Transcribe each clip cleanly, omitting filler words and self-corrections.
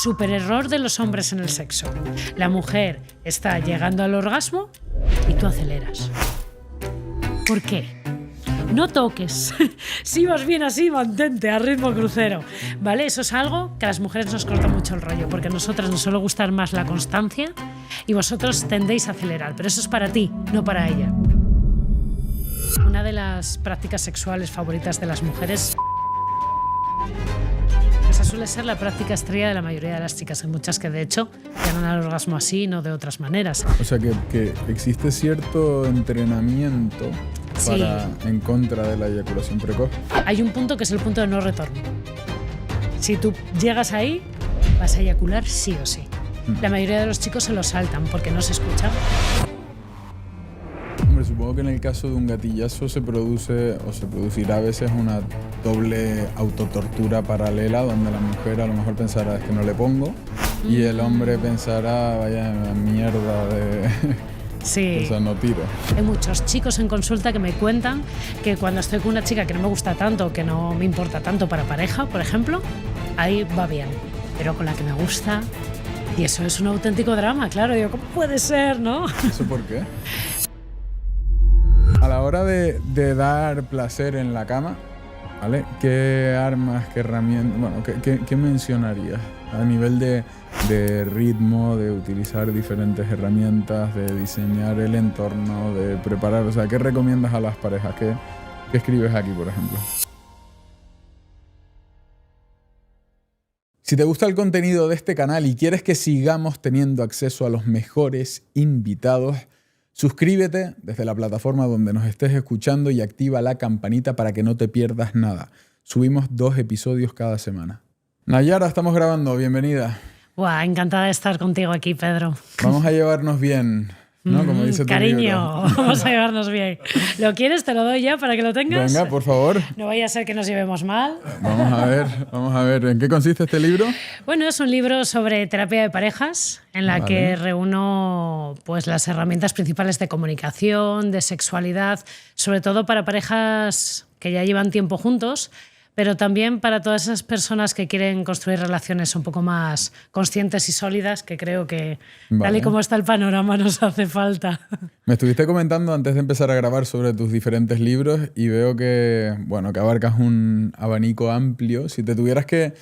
Súper error de los hombres en el sexo. La mujer está llegando al orgasmo y tú aceleras. ¿Por qué? No toques. Si vas bien así, mantente a ritmo crucero. ¿Vale? Eso es algo que a las mujeres nos corta mucho el rollo, porque a nosotras nos suele gustar más la constancia y vosotros tendéis a acelerar. Pero eso es para ti, no para ella. Una de las prácticas sexuales favoritas de las mujeres... Esa suele ser la práctica estrella de la mayoría de las chicas. Hay muchas que de hecho llegan al orgasmo así, no de otras maneras. O sea que existe cierto entrenamiento en contra de la eyaculación precoz. Hay un punto que es el punto de no retorno. Si tú llegas ahí, vas a eyacular sí o sí. La mayoría de los chicos se lo saltan porque no se escucha. Hombre, supongo que en el caso de un gatillazo se produce o se producirá a veces una doble autotortura paralela donde la mujer a lo mejor pensará es que no le pongo y el hombre pensará vaya mierda de... Sí. O sea, no tiro. Hay muchos chicos en consulta que me cuentan que cuando estoy con una chica que no me gusta tanto, que no me importa tanto para pareja, por ejemplo, ahí va bien. Pero con la que me gusta, y eso es un auténtico drama, claro. Digo, ¿cómo puede ser, no? ¿Eso por qué? A la hora de dar placer en la cama, ¿vale? ¿Qué armas, qué herramientas, bueno, qué mencionarías? A nivel de ritmo, de utilizar diferentes herramientas, de diseñar el entorno, de preparar, o sea, ¿qué recomiendas a las parejas? ¿Qué escribes aquí, por ejemplo? Si te gusta el contenido de este canal y quieres que sigamos teniendo acceso a los mejores invitados, suscríbete desde la plataforma donde nos estés escuchando y activa la campanita para que no te pierdas nada. Subimos 2 episodios cada semana. Nayara, estamos grabando. Bienvenida. Buah, encantada de estar contigo aquí, Pedro. Vamos a llevarnos bien, ¿no? Como dice tu cariño, libro. vamos a llevarnos bien. ¿Lo quieres? Te lo doy ya para que lo tengas. Venga, por favor. No vaya a ser que nos llevemos mal. Vamos a ver. ¿En qué consiste este libro? Bueno, es un libro sobre terapia de parejas en la que reúno pues, las herramientas principales de comunicación, de sexualidad, sobre todo para parejas que ya llevan tiempo juntos, pero también para todas esas personas que quieren construir relaciones un poco más conscientes y sólidas, que creo que, tal y como está el panorama, nos hace falta. Me estuviste comentando antes de empezar a grabar sobre tus diferentes libros y veo que, bueno, que abarcas un abanico amplio. Si te tuvieras que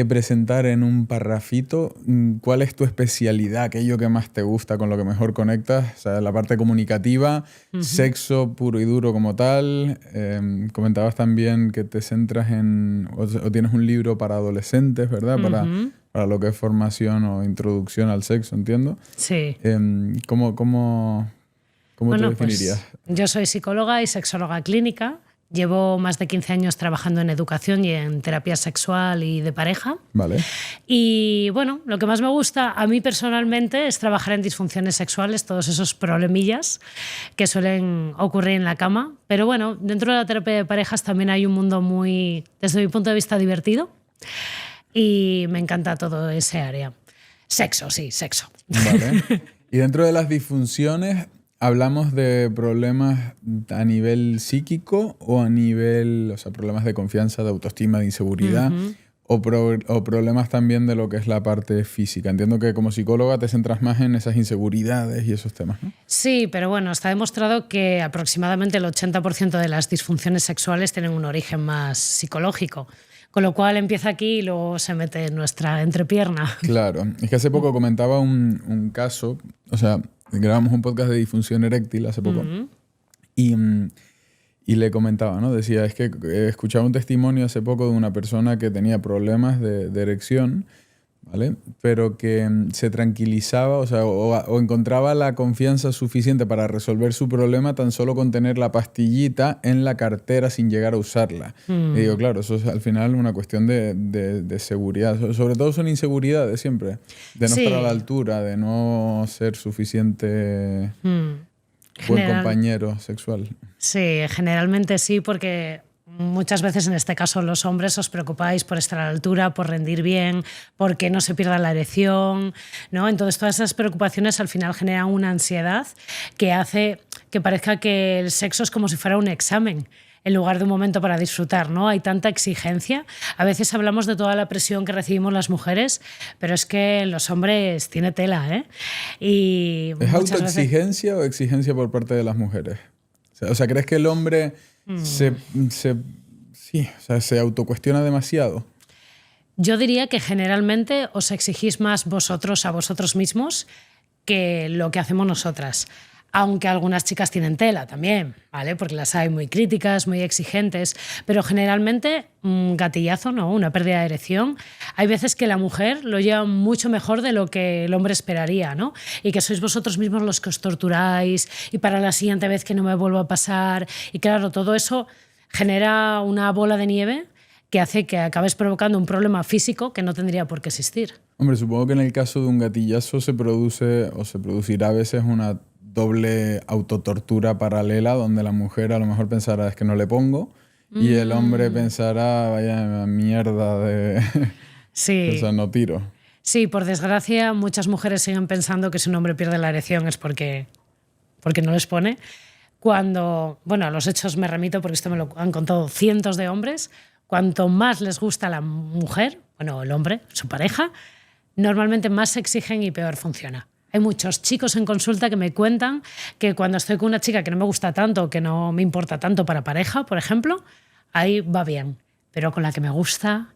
presentar en un parrafito, ¿cuál es tu especialidad? Aquello que más te gusta, con lo que mejor conectas, o sea, la parte comunicativa, sexo puro y duro como tal. Comentabas también que te centras en, o tienes un libro para adolescentes, ¿verdad? Para lo que es formación o introducción al sexo, entiendo. Sí. ¿Cómo te definirías? Pues, yo soy psicóloga y sexóloga clínica. Llevo más de 15 años trabajando en educación y en terapia sexual y de pareja. Vale. Y bueno, lo que más me gusta a mí personalmente es trabajar en disfunciones sexuales, todos esos problemillas que suelen ocurrir en la cama. Pero bueno, dentro de la terapia de parejas también hay un mundo muy, desde mi punto de vista, divertido. Y me encanta todo ese área. Sexo, sí, sexo. Vale. Y dentro de las disfunciones, ¿hablamos de problemas a nivel psíquico o a nivel, o sea, problemas de confianza, de autoestima, de inseguridad? O problemas también de lo que es la parte física. Entiendo que como psicóloga te centras más en esas inseguridades y esos temas, ¿no? Sí, pero bueno, está demostrado que aproximadamente el 80% de las disfunciones sexuales tienen un origen más psicológico. Con lo cual empieza aquí y luego se mete en nuestra entrepierna. Claro. Es que hace poco comentaba un caso, o sea, grabamos un podcast de disfunción eréctil hace poco y le comentaba, ¿no? Decía, es que escuchaba un testimonio hace poco de una persona que tenía problemas de erección, ¿vale? Pero que se tranquilizaba, o sea, o encontraba la confianza suficiente para resolver su problema tan solo con tener la pastillita en la cartera sin llegar a usarla. Y digo, claro, eso es al final una cuestión de seguridad. Sobre todo son inseguridades siempre, de no estar a la altura, de no ser suficiente buen compañero sexual. Sí, generalmente sí, porque muchas veces en este caso los hombres os preocupáis por estar a la altura, por rendir bien, por que no se pierda la erección, ¿no? Entonces todas esas preocupaciones al final generan una ansiedad que hace que parezca que el sexo es como si fuera un examen. en lugar de un momento para disfrutar, ¿no? Hay tanta exigencia. A veces hablamos de toda la presión que recibimos las mujeres, pero es que los hombres tiene tela, ¿eh? Y ¿Es muchas autoexigencia o exigencia por parte de las mujeres? O sea, ¿crees que el hombre se autocuestiona demasiado? Yo diría que generalmente os exigís más vosotros a vosotros mismos que lo que hacemos nosotras. Aunque algunas chicas tienen tela también, ¿vale? Porque las hay muy críticas, muy exigentes, pero generalmente un gatillazo, ¿no? Una pérdida de erección. Hay veces que la mujer lo lleva mucho mejor de lo que el hombre esperaría, ¿no? Y que sois vosotros mismos los que os torturáis y para la siguiente vez que no me vuelva a pasar. Y claro, todo eso genera una bola de nieve que hace que acabes provocando un problema físico que no tendría por qué existir. Hombre, supongo que en el caso de un gatillazo se produce o se producirá a veces una doble autotortura paralela donde la mujer a lo mejor pensará es que no le pongo y el hombre pensará vaya mierda de... Sí. O sea, no tiro. Sí, por desgracia muchas mujeres siguen pensando que si un hombre pierde la erección es porque no les pone. Cuando, bueno, a los hechos me remito porque esto me lo han contado cientos de hombres, cuanto más les gusta la mujer, bueno, el hombre, su pareja, normalmente más se exigen y peor funciona. Hay muchos chicos en consulta que me cuentan que cuando estoy con una chica que no me gusta tanto, que no me importa tanto para pareja, por ejemplo, ahí va bien. Pero con la que me gusta...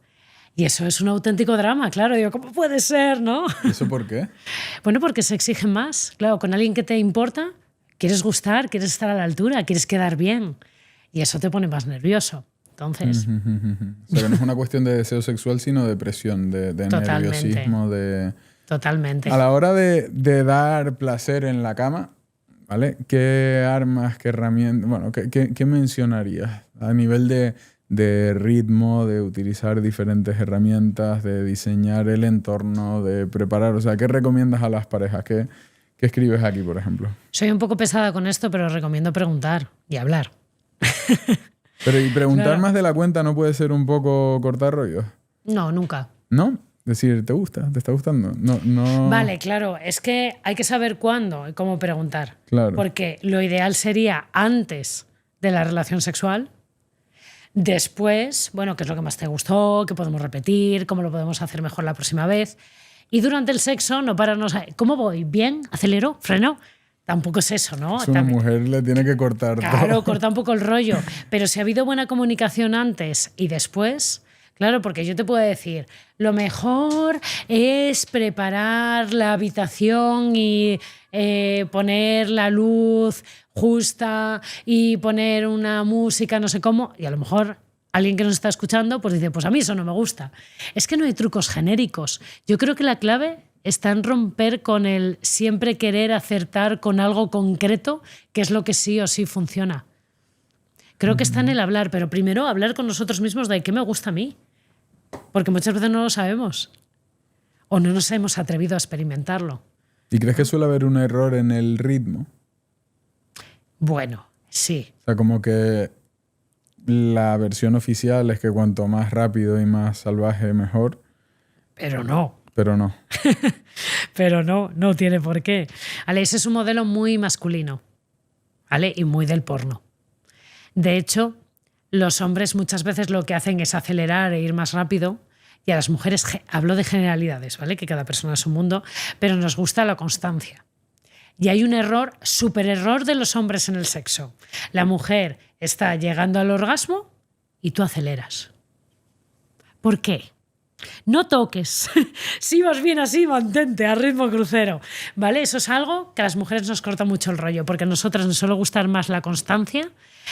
Y eso es un auténtico drama, claro. Digo, ¿cómo puede ser, no? ¿Eso por qué? Bueno, porque se exigen más. Claro, con alguien que te importa, quieres gustar, quieres estar a la altura, quieres quedar bien. Y eso te pone más nervioso. Entonces... O sea, que no es una cuestión de deseo sexual, sino de presión, de nerviosismo, de... Totalmente. A la hora de dar placer en la cama, ¿vale? ¿Qué armas, qué herramientas, bueno, qué mencionarías a nivel de ritmo, de utilizar diferentes herramientas, de diseñar el entorno, de preparar? O sea, ¿qué recomiendas a las parejas? ¿Qué escribes aquí, por ejemplo? Soy un poco pesada con esto, pero recomiendo preguntar y hablar. Pero y preguntar Claro. más de la cuenta no puede ser un poco cortar rollos. No, nunca. ¿No? Decir, ¿te gusta? ¿Te está gustando? No. Vale, claro, es que hay que saber cuándo y cómo preguntar. Claro. Porque lo ideal sería antes de la relación sexual, después, bueno, qué es lo que más te gustó, qué podemos repetir, cómo lo podemos hacer mejor la próxima vez. Y durante el sexo no pararnos a, ¿cómo voy? ¿Bien? ¿Acelero? ¿Freno? Tampoco es eso, ¿no? Es una También, mujer le tiene que cortar claro, todo. corta un poco el rollo. Pero si ha habido buena comunicación antes y después, claro, porque yo te puedo decir, lo mejor es preparar la habitación y poner la luz justa y poner una música, no sé cómo, y a lo mejor alguien que nos está escuchando pues dice, pues a mí eso no me gusta. Es que no hay trucos genéricos. Yo creo que la clave está en romper con el siempre querer acertar con algo concreto, que es lo que sí o sí funciona. Creo que está en el hablar, pero primero hablar con nosotros mismos de qué me gusta a mí. Porque muchas veces no lo sabemos. O no nos hemos atrevido a experimentarlo. ¿Y crees que suele haber un error en el ritmo? Bueno, sí. O sea, como que la versión oficial es que cuanto más rápido y más salvaje, mejor. Pero no. Pero no. Pero no tiene por qué. ¿Vale? Ese es un modelo muy masculino, ¿vale? Y muy del porno. De hecho, los hombres muchas veces lo que hacen es acelerar e ir más rápido, y a las mujeres, hablo de generalidades, ¿vale? Que cada persona es un mundo, pero nos gusta la constancia. Y hay un error, súper error de los hombres en el sexo. La mujer está llegando al orgasmo y tú aceleras. ¿Por qué? No toques. Si vas bien así, mantente a ritmo crucero. ¿Vale? Eso es algo que a las mujeres nos corta mucho el rollo, porque a nosotras nos suele gustar más la constancia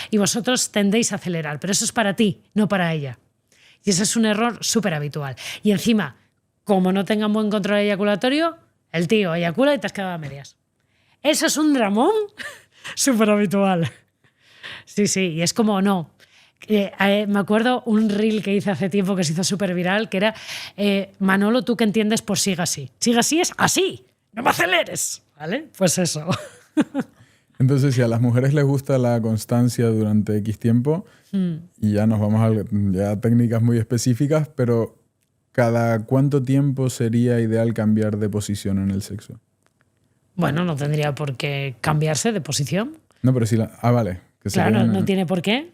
y vosotros tendéis a acelerar. Pero eso es para ti, no para ella. Y ese es un error súper habitual. Y encima, como no tengan buen control eyaculatorio, el tío eyacula y te has quedado a medias. Eso es un dramón súper habitual. Sí, y es como no. Me acuerdo un reel que hice hace tiempo que se hizo súper viral, que era Manolo, ¿tú qué entiendes por siga así? Siga así es así, no me aceleres, ¿vale? Pues eso. Entonces, si a las mujeres les gusta la constancia durante X tiempo, y ya nos vamos a técnicas muy específicas, pero ¿cada cuánto tiempo sería ideal cambiar de posición en el sexo? Bueno, no tendría por qué cambiarse de posición. No, pero si vale. Que Claro, sería no tiene por qué.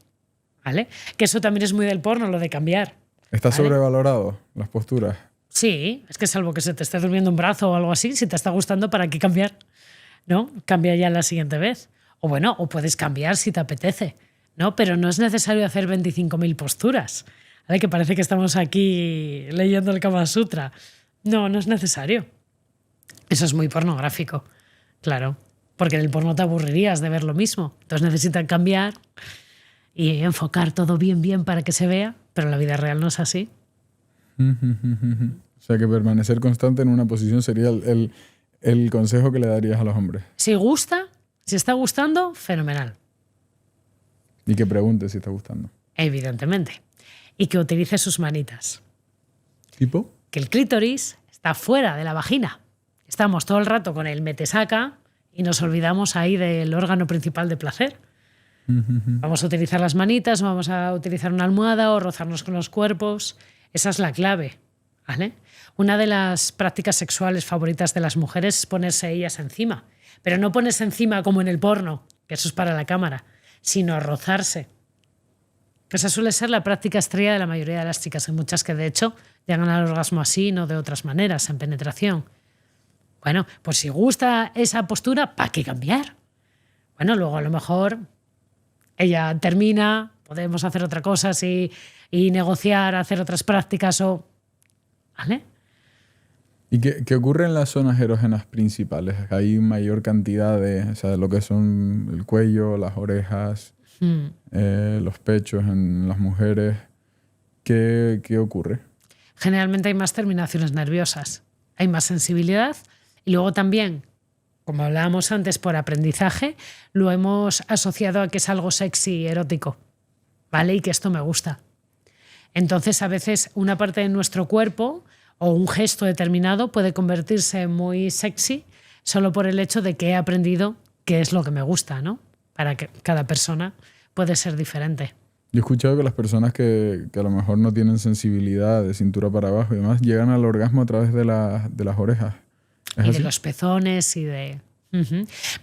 ¿vale? Que eso también es muy del porno, lo de cambiar. ¿Está ¿vale? sobrevalorado las posturas? Sí, es que salvo que se te esté durmiendo un brazo o algo así, si te está gustando, ¿para qué cambiar? ¿No? Cambia ya la siguiente vez. O bueno, o puedes cambiar si te apetece, ¿no? Pero no es necesario hacer 25.000 posturas, ¿vale? Que parece que estamos aquí leyendo el Kama Sutra. No, no es necesario. Eso es muy pornográfico, claro. Porque en el porno te aburrirías de ver lo mismo. Entonces necesitan cambiar y enfocar todo bien para que se vea, pero la vida real no es así. O sea que permanecer constante en una posición sería el consejo que le darías a los hombres. Si gusta, si está gustando, fenomenal. Y que pregunte si está gustando. Evidentemente. Y que utilice sus manitas. ¿Tipo? Que el clítoris está fuera de la vagina. Estamos todo el rato con el metesaca y nos olvidamos ahí del órgano principal de placer. Vamos a utilizar las manitas, vamos a utilizar una almohada o rozarnos con los cuerpos. Esa es la clave, ¿vale? Una de las prácticas sexuales favoritas de las mujeres es ponerse ellas encima. Pero no ponerse encima como en el porno, que eso es para la cámara, sino rozarse. Esa suele ser la práctica estrella de la mayoría de las chicas. Hay muchas que, de hecho, llegan al orgasmo así, no de otras maneras, en penetración. Bueno, pues si gusta esa postura, ¿para qué cambiar? Bueno, luego a lo mejor ella termina, podemos hacer otra cosa y negociar, hacer otras prácticas o... ¿Vale? ¿Y qué ocurre en las zonas erógenas principales? Hay mayor cantidad de lo que son el cuello, las orejas, los pechos en las mujeres. ¿Qué ocurre? Generalmente hay más terminaciones nerviosas, hay más sensibilidad y luego también, como hablábamos antes, por aprendizaje, lo hemos asociado a que es algo sexy y erótico, ¿vale? Y que esto me gusta. Entonces, a veces una parte de nuestro cuerpo o un gesto determinado puede convertirse en muy sexy solo por el hecho de que he aprendido qué es lo que me gusta, ¿no? Para que cada persona puede ser diferente. Yo he escuchado que las personas que a lo mejor no tienen sensibilidad de cintura para abajo y demás llegan al orgasmo a través de las orejas. ¿Es Y así? de los pezones y de...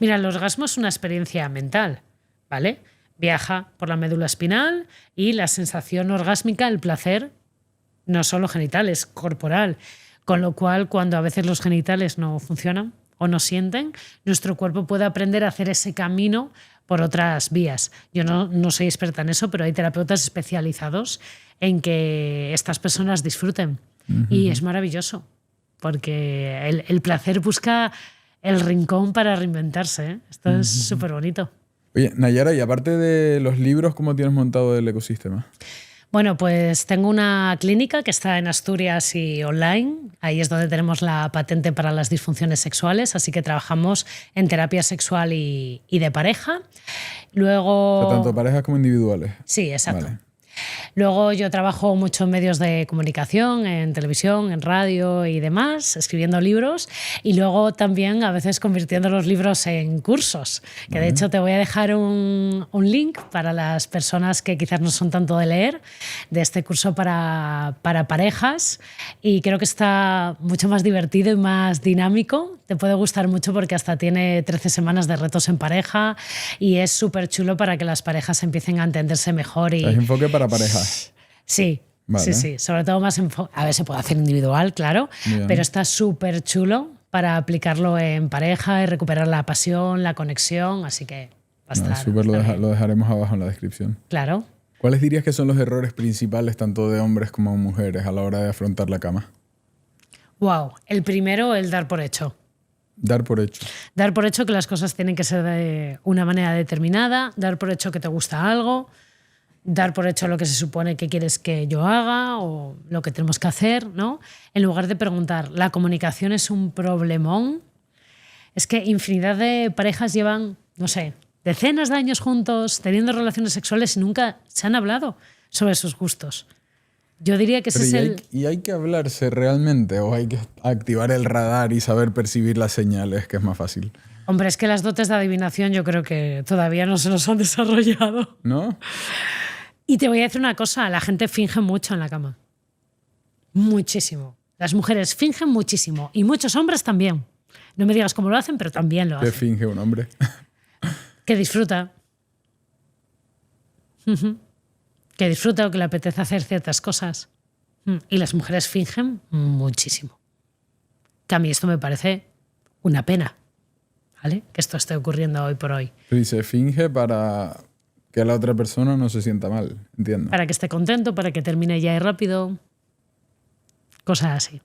Mira, el orgasmo es una experiencia mental, ¿vale? Viaja por la médula espinal y la sensación orgásmica, el placer, no solo genital, es corporal. Con lo cual, cuando a veces los genitales no funcionan o no sienten, nuestro cuerpo puede aprender a hacer ese camino por otras vías. Yo no soy experta en eso, pero hay terapeutas especializados en que estas personas disfruten. Y es maravilloso, porque el placer busca el rincón para reinventarse, ¿eh? Esto es súper bonito. Oye, Nayara, y aparte de los libros, ¿cómo tienes montado el ecosistema? Bueno, pues tengo una clínica que está en Asturias y online. Ahí es donde tenemos la patente para las disfunciones sexuales, así que trabajamos en terapia sexual y de pareja. Luego... O sea, tanto parejas como individuales. Sí, exacto. Vale. Luego yo trabajo mucho en medios de comunicación, en televisión, en radio y demás, escribiendo libros y luego también a veces convirtiendo los libros en cursos, que de hecho te voy a dejar un link para las personas que quizás no son tanto de leer, de este curso para parejas y creo que está mucho más divertido y más dinámico. Te puede gustar mucho porque hasta tiene 13 semanas de retos en pareja y es súper chulo para que las parejas empiecen a entenderse mejor. Y ¿Es enfoque para parejas? sí, Vale. sí. Sobre todo más a ver, se puede hacer individual, claro, Bien. pero está súper chulo para aplicarlo en pareja y recuperar la pasión, la conexión, así que va a estar, Súper, está bien. lo dejaremos abajo en la descripción. Claro. ¿Cuáles dirías que son los errores principales tanto de hombres como de mujeres a la hora de afrontar la cama? Wow. El primero, el dar por hecho. Dar por hecho. Dar por hecho que las cosas tienen que ser de una manera determinada, dar por hecho que te gusta algo, dar por hecho lo que se supone que quieres que yo haga o lo que tenemos que hacer, ¿no? En lugar de preguntar, ¿la comunicación es un problemón? Es que infinidad de parejas llevan, no sé, decenas de años juntos, teniendo relaciones sexuales y nunca se han hablado sobre sus gustos. Yo diría que ese es el... ¿Y hay que hablarse realmente o hay que activar el radar y saber percibir las señales, que es más fácil? Hombre, es que las dotes de adivinación yo creo que todavía no se nos han desarrollado. ¿No? Y te voy a decir una cosa, la gente finge mucho en la cama. Muchísimo. Las mujeres fingen muchísimo y muchos hombres también. No me digas cómo lo hacen, pero también lo ¿Qué hacen. finge un hombre? Que disfruta. que disfruta o que le apetece hacer ciertas cosas. Y las mujeres fingen muchísimo. Que a mí esto me parece una pena, ¿vale? Que esto esté ocurriendo hoy por hoy. Y se finge para que la otra persona no se sienta mal, entiendo. Para que esté contento, para que termine ya y rápido. Cosas así.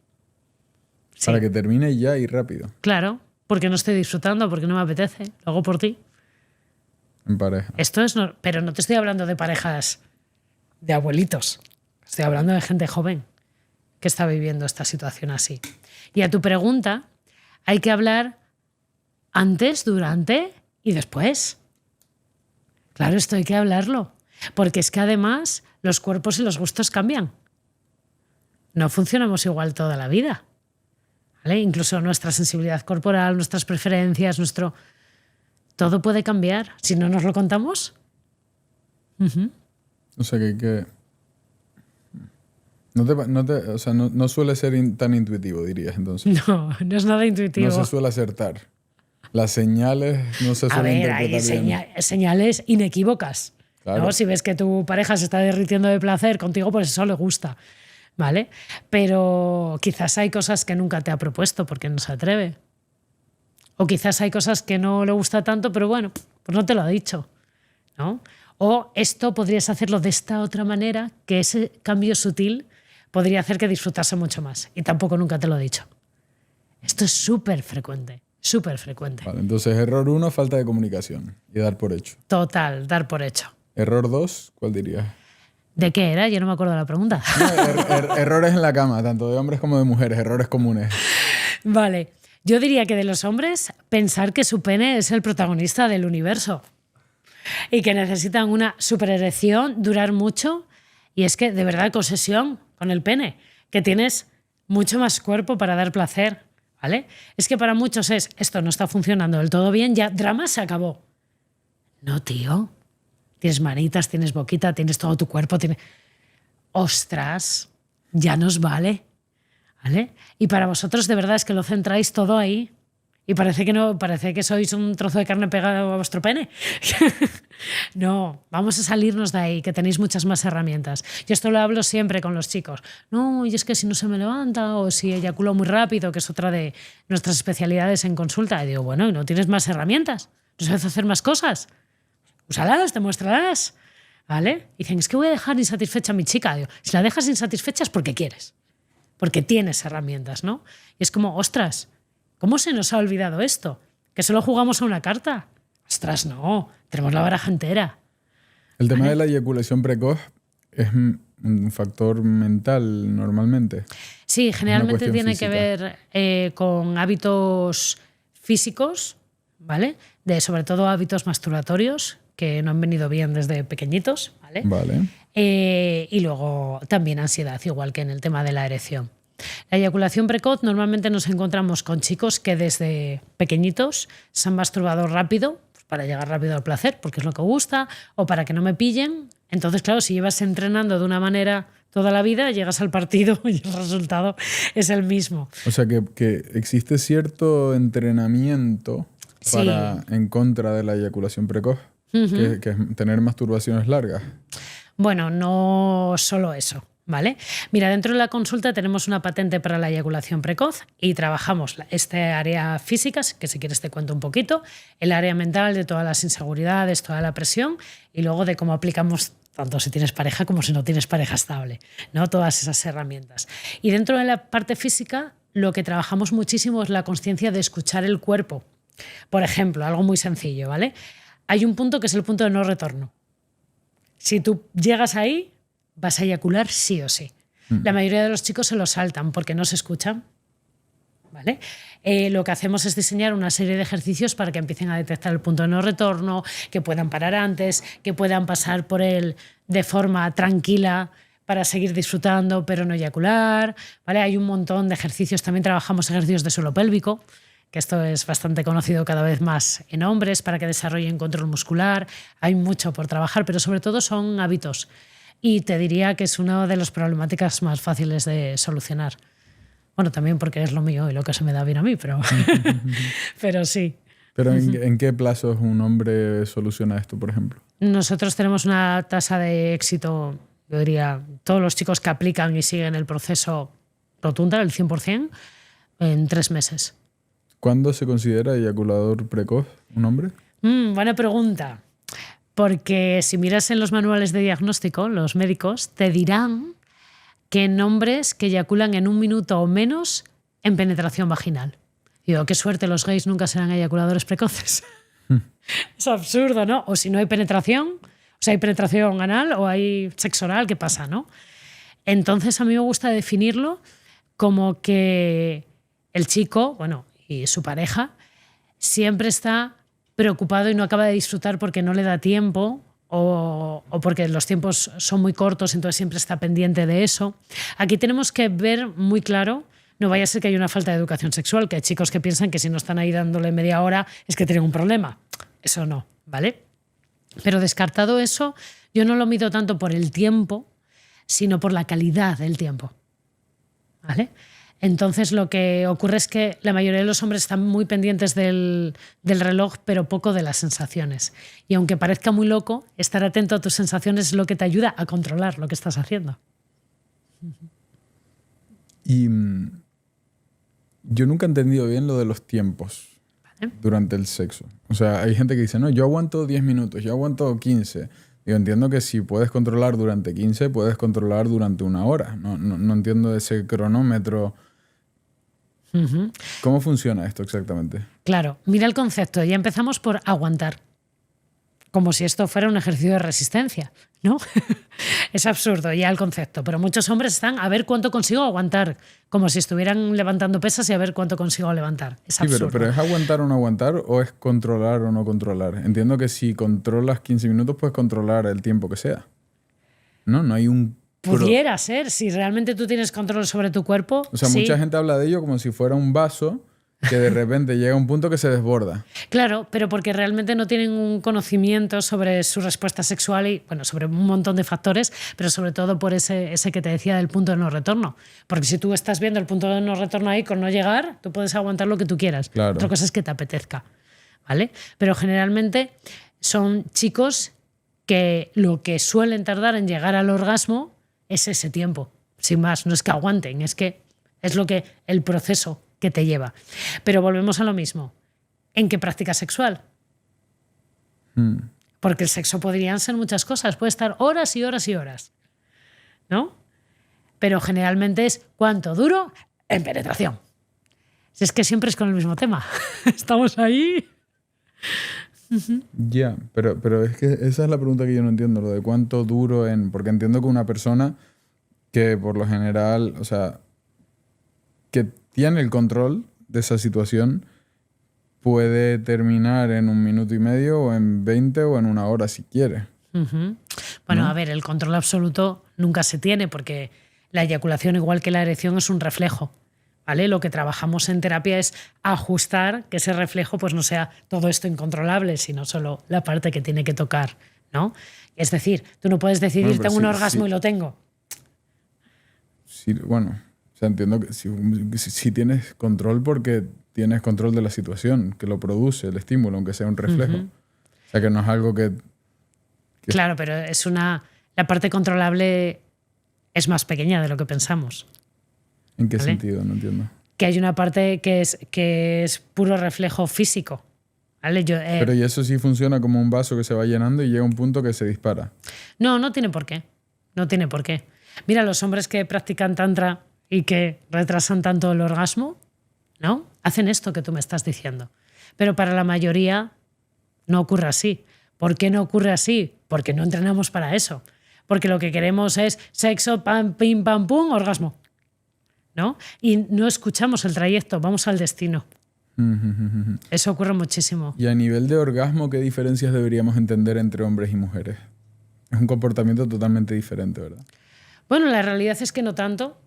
Sí. Para que termine ya y rápido. Claro, porque no estoy disfrutando, porque no me apetece. Lo hago por ti. En pareja. Esto es... pero no te estoy hablando de parejas de abuelitos. Estoy hablando de gente joven que está viviendo esta situación así. Y a tu pregunta, hay que hablar antes, durante y después. Claro, esto hay que hablarlo. Porque es que además los cuerpos y los gustos cambian. No funcionamos igual toda la vida. ¿Vale? Incluso nuestra sensibilidad corporal, nuestras preferencias, todo puede cambiar. Si no nos lo contamos. O sea que hay que... No suele ser tan intuitivo, dirías, entonces. No es nada intuitivo. No se suele acertar. Las señales no se suelen interpretar bien. Hay señales inequívocas. Claro. ¿No? Si ves que tu pareja se está derritiendo de placer contigo, pues eso le gusta. ¿Vale? Pero quizás hay cosas que nunca te ha propuesto porque no se atreve. O quizás hay cosas que no le gusta tanto, pero bueno, pues no te lo ha dicho, ¿no? O esto podrías hacerlo de esta otra manera, que ese cambio sutil podría hacer que disfrutase mucho más. Y tampoco nunca te lo he dicho. Esto es súper frecuente, súper frecuente. Vale, entonces, error 1, falta de comunicación y dar por hecho. Total, dar por hecho. Error 2, ¿cuál dirías? ¿De qué era? Yo no me acuerdo de la pregunta. No, errores en la cama, tanto de hombres como de mujeres, errores comunes. Vale, yo diría que de los hombres, pensar que su pene es el protagonista del universo y que necesitan una supererección, durar mucho. Y es que, de verdad, qué obsesión con el pene, que tienes mucho más cuerpo para dar placer, ¿vale? Es que para muchos es, esto no está funcionando del todo bien, ya drama se acabó. No, tío. Tienes manitas, tienes boquita, tienes todo tu cuerpo, tienes... ¡Ostras! Ya nos vale, ¿vale? Y para vosotros, de verdad, es que lo centráis todo ahí. Y parece que sois un trozo de carne pegado a vuestro pene. No, vamos a salirnos de ahí, que tenéis muchas más herramientas. Yo esto lo hablo siempre con los chicos. No, y es que si no se me levanta o si eyaculo muy rápido, que es otra de nuestras especialidades en consulta. Y digo, bueno, ¿y no tienes más herramientas? ¿No sabes hacer más cosas? Úsalas, demuéstralas, ¿vale? Y dicen, es que voy a dejar insatisfecha a mi chica. Digo, si la dejas insatisfecha es porque quieres, porque tienes herramientas, ¿no? Y es como, ostras, ¿cómo se nos ha olvidado esto? ¿Que solo jugamos a una carta? Ostras, no, tenemos la baraja entera. El tema de la eyaculación precoz es un factor mental normalmente. Sí, generalmente tiene física que ver con hábitos físicos, ¿vale? Sobre todo hábitos masturbatorios que no han venido bien desde pequeñitos, ¿vale? Vale. Y luego también ansiedad, igual que en el tema de la erección. La eyaculación precoz normalmente nos encontramos con chicos que desde pequeñitos se han masturbado rápido, pues para llegar rápido al placer, porque es lo que gusta, o para que no me pillen. Entonces, claro, si llevas entrenando de una manera toda la vida, llegas al partido y el resultado es el mismo. O sea que existe cierto entrenamiento en contra de la eyaculación precoz, que es tener masturbaciones largas. Bueno, no solo eso, ¿vale? Mira, dentro de la consulta tenemos una patente para la eyaculación precoz y trabajamos este área física, que si quieres te cuento un poquito, el área mental de todas las inseguridades, toda la presión y luego de cómo aplicamos tanto si tienes pareja como si no tienes pareja estable, ¿no? Todas esas herramientas. Y dentro de la parte física lo que trabajamos muchísimo es la consciencia de escuchar el cuerpo. Por ejemplo, algo muy sencillo, ¿vale? Hay un punto que es el punto de no retorno. Si tú llegas ahí, vas a eyacular sí o sí. La mayoría de los chicos se lo saltan porque no se escuchan, ¿vale? Lo que hacemos es diseñar una serie de ejercicios para que empiecen a detectar el punto de no retorno, que puedan parar antes, que puedan pasar por él de forma tranquila para seguir disfrutando pero no eyacular, ¿vale? Hay un montón de ejercicios. También trabajamos ejercicios de suelo pélvico, que esto es bastante conocido cada vez más en hombres para que desarrollen control muscular. Hay mucho por trabajar, pero sobre todo son hábitos. Y te diría que es una de las problemáticas más fáciles de solucionar. Bueno, también porque es lo mío y lo que se me da bien a mí, pero, pero sí. ¿Pero en qué plazos un hombre soluciona esto, por ejemplo? Nosotros tenemos una tasa de éxito, yo diría, todos los chicos que aplican y siguen el proceso rotunda, el 100%, en 3 meses. ¿Cuándo se considera eyaculador precoz un hombre? Buena pregunta. Porque si miras en los manuales de diagnóstico, los médicos te dirán que en hombres que eyaculan en 1 minuto o menos en penetración vaginal. Y digo, qué suerte, los gays nunca serán eyaculadores precoces. Es absurdo, ¿no? O si no hay penetración, o sea, hay penetración anal o hay sexo oral, ¿qué pasa, no? Entonces a mí me gusta definirlo como que el chico, bueno, y su pareja, siempre está preocupado y no acaba de disfrutar porque no le da tiempo o porque los tiempos son muy cortos, entonces siempre está pendiente de eso. Aquí tenemos que ver muy claro, no vaya a ser que haya una falta de educación sexual, que hay chicos que piensan que si no están ahí dándole media hora es que tienen un problema. Eso no, ¿vale? Pero descartado eso, yo no lo mido tanto por el tiempo, sino por la calidad del tiempo, ¿vale? Entonces lo que ocurre es que la mayoría de los hombres están muy pendientes del reloj, pero poco de las sensaciones. Y aunque parezca muy loco, estar atento a tus sensaciones es lo que te ayuda a controlar lo que estás haciendo. Y yo nunca he entendido bien lo de los tiempos durante el sexo. O sea, hay gente que dice, no, yo aguanto 10 minutos, yo aguanto 15. Yo entiendo que si puedes controlar durante 15, puedes controlar durante 1 hora. No entiendo ese cronómetro. ¿Cómo funciona esto exactamente? Claro, mira el concepto. Ya empezamos por aguantar. Como si esto fuera un ejercicio de resistencia, ¿no? Es absurdo ya el concepto. Pero muchos hombres están a ver cuánto consigo aguantar. Como si estuvieran levantando pesas y a ver cuánto consigo levantar. Es absurdo. Sí, pero ¿es aguantar o no aguantar o es controlar o no controlar? Entiendo que si controlas 15 minutos puedes controlar el tiempo que sea. No hay un... Pudiera ser, si realmente tú tienes control sobre tu cuerpo. O sea, sí. Mucha gente habla de ello como si fuera un vaso que de repente llega a un punto que se desborda. Claro, pero porque realmente no tienen un conocimiento sobre su respuesta sexual y, bueno, sobre un montón de factores, pero sobre todo por ese que te decía del punto de no retorno. Porque si tú estás viendo el punto de no retorno ahí con no llegar, tú puedes aguantar lo que tú quieras. Claro. Otra cosa es que te apetezca, ¿vale? Pero generalmente son chicos que lo que suelen tardar en llegar al orgasmo es ese tiempo, sin más. No es que aguanten, es que es lo que el proceso que te lleva. Pero volvemos a lo mismo. ¿En qué práctica sexual? Porque el sexo podrían ser muchas cosas. Puede estar horas y horas y horas, ¿no? Pero generalmente es ¿cuánto duro? En penetración. Si es que siempre es con el mismo tema. Estamos ahí. Ya, pero es que esa es la pregunta que yo no entiendo, lo de cuánto duro en... Porque entiendo que una persona que por lo general, o sea, que tiene el control de esa situación puede terminar en 1 minuto y medio o en 20 o en 1 hora si quiere. Bueno, ¿no? A ver, el control absoluto nunca se tiene porque la eyaculación, igual que la erección, es un reflejo. ¿Vale? Lo que trabajamos en terapia es ajustar que ese reflejo pues no sea todo esto incontrolable, sino solo la parte que tiene que tocar, ¿no? Es decir, tú no puedes decidir, tengo un orgasmo y lo tengo. Sí, bueno, o sea, entiendo que si tienes control porque tienes control de la situación, que lo produce, el estímulo, aunque sea un reflejo. O sea, que no es algo que... Claro, pero es la parte controlable es más pequeña de lo que pensamos. ¿En qué ¿vale? sentido? No entiendo. Que hay una parte que es puro reflejo físico. ¿Vale? Pero ¿y eso sí funciona como un vaso que se va llenando y llega un punto que se dispara? No tiene por qué. No tiene por qué. Mira, los hombres que practican tantra y que retrasan tanto el orgasmo, ¿no? Hacen esto que tú me estás diciendo. Pero para la mayoría no ocurre así. ¿Por qué no ocurre así? Porque no entrenamos para eso. Porque lo que queremos es sexo, pam, pim, pam, pum, orgasmo. ¿No? Y no escuchamos el trayecto, vamos al destino. Eso ocurre muchísimo. Y a nivel de orgasmo, ¿qué diferencias deberíamos entender entre hombres y mujeres? Es un comportamiento totalmente diferente, ¿verdad? Bueno, la realidad es que no tanto.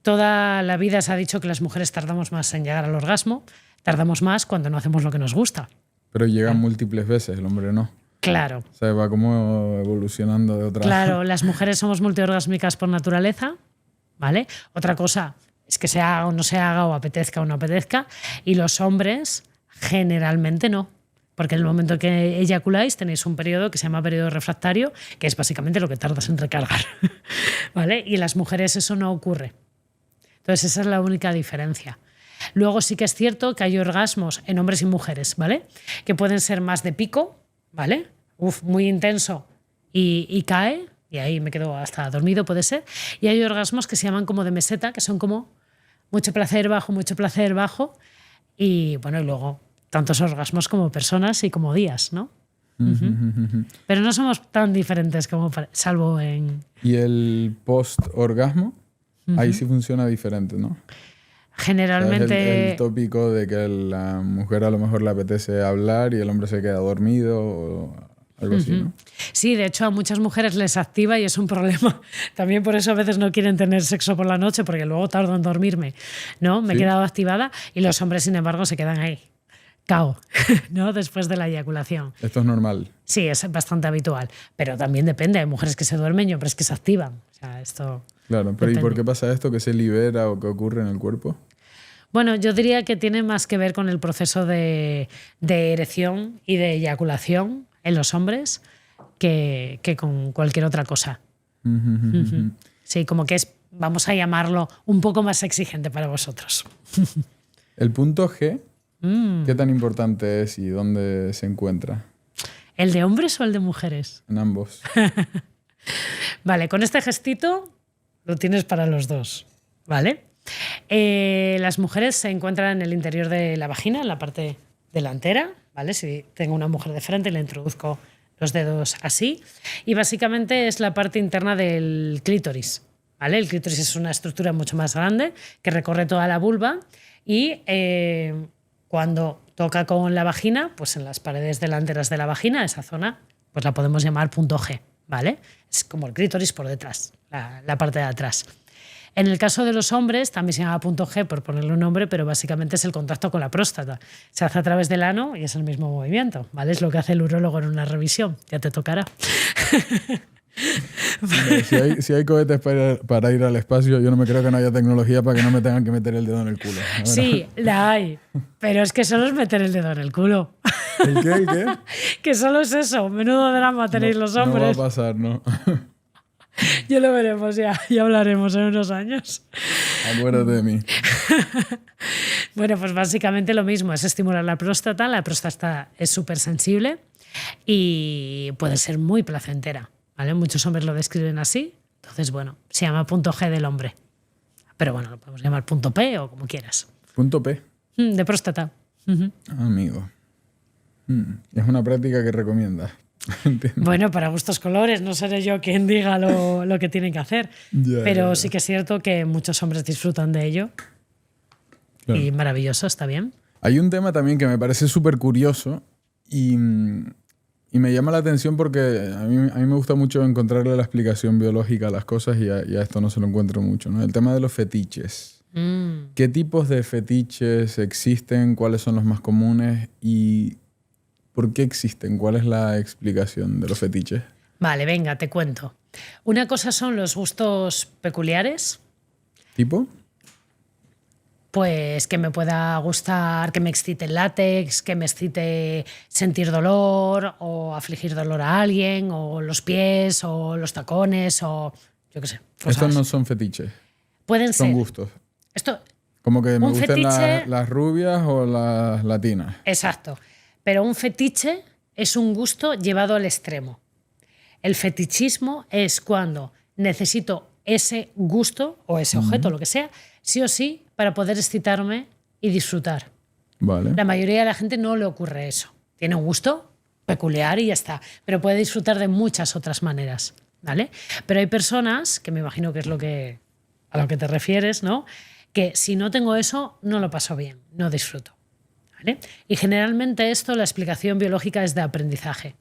Toda la vida se ha dicho que las mujeres tardamos más en llegar al orgasmo, tardamos más cuando no hacemos lo que nos gusta. Pero llegan múltiples veces, el hombre no. Claro. O sea, va como evolucionando de otra... Claro, las mujeres somos multiorgásmicas por naturaleza, ¿vale? Otra cosa es que se haga o no se haga, o apetezca o no apetezca, y los hombres generalmente no. Porque en el momento que eyaculáis tenéis un periodo que se llama periodo refractario, que es básicamente lo que tardas en recargar. ¿Vale? Y en las mujeres eso no ocurre. Entonces esa es la única diferencia. Luego sí que es cierto que hay orgasmos en hombres y mujeres, ¿vale? Que pueden ser más de pico, ¿vale? Muy intenso y cae, y ahí me quedo hasta dormido, puede ser. Y hay orgasmos que se llaman como de meseta, que son como mucho placer bajo, y bueno, y luego tantos orgasmos como personas y como días, ¿no? Pero no somos tan diferentes como salvo en... ¿Y el post-orgasmo? Ahí sí funciona diferente, ¿no? Generalmente... O sea, es el tópico de que la mujer a lo mejor le apetece hablar y el hombre se queda dormido o algo así, ¿no? Sí, de hecho a muchas mujeres les activa y es un problema. También por eso a veces no quieren tener sexo por la noche porque luego tardo en dormirme, ¿no? Me he quedado activada y los hombres, sin embargo, se quedan ahí. Cao, ¿no? Después de la eyaculación. Esto es normal. Sí, es bastante habitual, pero también depende. Hay mujeres que se duermen y hombres que se activan. O sea, esto... Claro, pero depende. ¿Y por qué pasa esto? ¿Que se libera o qué ocurre en el cuerpo? Bueno, yo diría que tiene más que ver con el proceso de erección y de eyaculación en los hombres que con cualquier otra cosa. Sí, como que es, vamos a llamarlo, un poco más exigente para vosotros. El punto G, ¿qué tan importante es y dónde se encuentra? ¿El de hombres o el de mujeres? En ambos. Vale, con este gestito lo tienes para los dos, ¿vale? Las mujeres se encuentran en el interior de la vagina, en la parte delantera, ¿vale? Si tengo una mujer de frente, le introduzco los dedos así. Y básicamente es la parte interna del clítoris, ¿vale? El clítoris es una estructura mucho más grande que recorre toda la vulva y cuando toca con la vagina, pues en las paredes delanteras de la vagina, esa zona, pues la podemos llamar punto G, ¿vale? Es como el clítoris por detrás, la parte de atrás. En el caso de los hombres también se llama punto G por ponerle un nombre, pero básicamente es el contacto con la próstata. Se hace a través del ano y es el mismo movimiento, ¿vale? Es lo que hace el urólogo en una revisión. Ya te tocará. Si hay cohetes para ir al espacio, yo no me creo que no haya tecnología para que no me tengan que meter el dedo en el culo. Sí, la hay, pero es que solo es meter el dedo en el culo. ¿El qué? ¿El qué? Que solo es eso, menudo drama tenéis los hombres. No va a pasar, ¿no? Ya lo veremos, ya hablaremos en unos años. Acuérdate de mí. Bueno, pues básicamente lo mismo, es estimular la próstata. La próstata es súper sensible y puede ser muy placentera, ¿vale? Muchos hombres lo describen así. Entonces, bueno, se llama punto G del hombre. Pero bueno, lo podemos llamar punto P o como quieras. ¿Punto P? De próstata. Amigo. Es una práctica que recomiendas. Bueno, para gustos colores, no seré yo quien diga lo que tienen que hacer, pero sí que es cierto que muchos hombres disfrutan de ello. Claro. Y maravilloso, está bien. Hay un tema también que me parece súper curioso y me llama la atención porque a mí me gusta mucho encontrarle la explicación biológica a las cosas y a esto no se lo encuentro mucho, ¿no? El tema de los fetiches. ¿Qué tipos de fetiches existen? ¿Cuáles son los más comunes? Y ¿por qué existen? ¿Cuál es la explicación de los fetiches? Vale, venga, te cuento. Una cosa son los gustos peculiares. ¿Tipo? Pues que me pueda gustar, que me excite el látex, que me excite sentir dolor o afligir dolor a alguien, o los pies, o los tacones, o yo qué sé. Estos no son fetiches. Pueden ser. Son gustos. Esto, como que me gusten fetiche, las rubias o las latinas. Exacto. Pero un fetiche es un gusto llevado al extremo. El fetichismo es cuando necesito ese gusto o ese objeto, lo que sea, sí o sí, para poder excitarme y disfrutar. Vale. La mayoría de la gente no le ocurre eso. Tiene un gusto peculiar y ya está, pero puede disfrutar de muchas otras maneras, ¿vale? Pero hay personas, que me imagino que es a lo que te refieres, ¿no? Que si no tengo eso, no lo paso bien, no disfruto. ¿Vale? Y generalmente esto, la explicación biológica es de aprendizaje,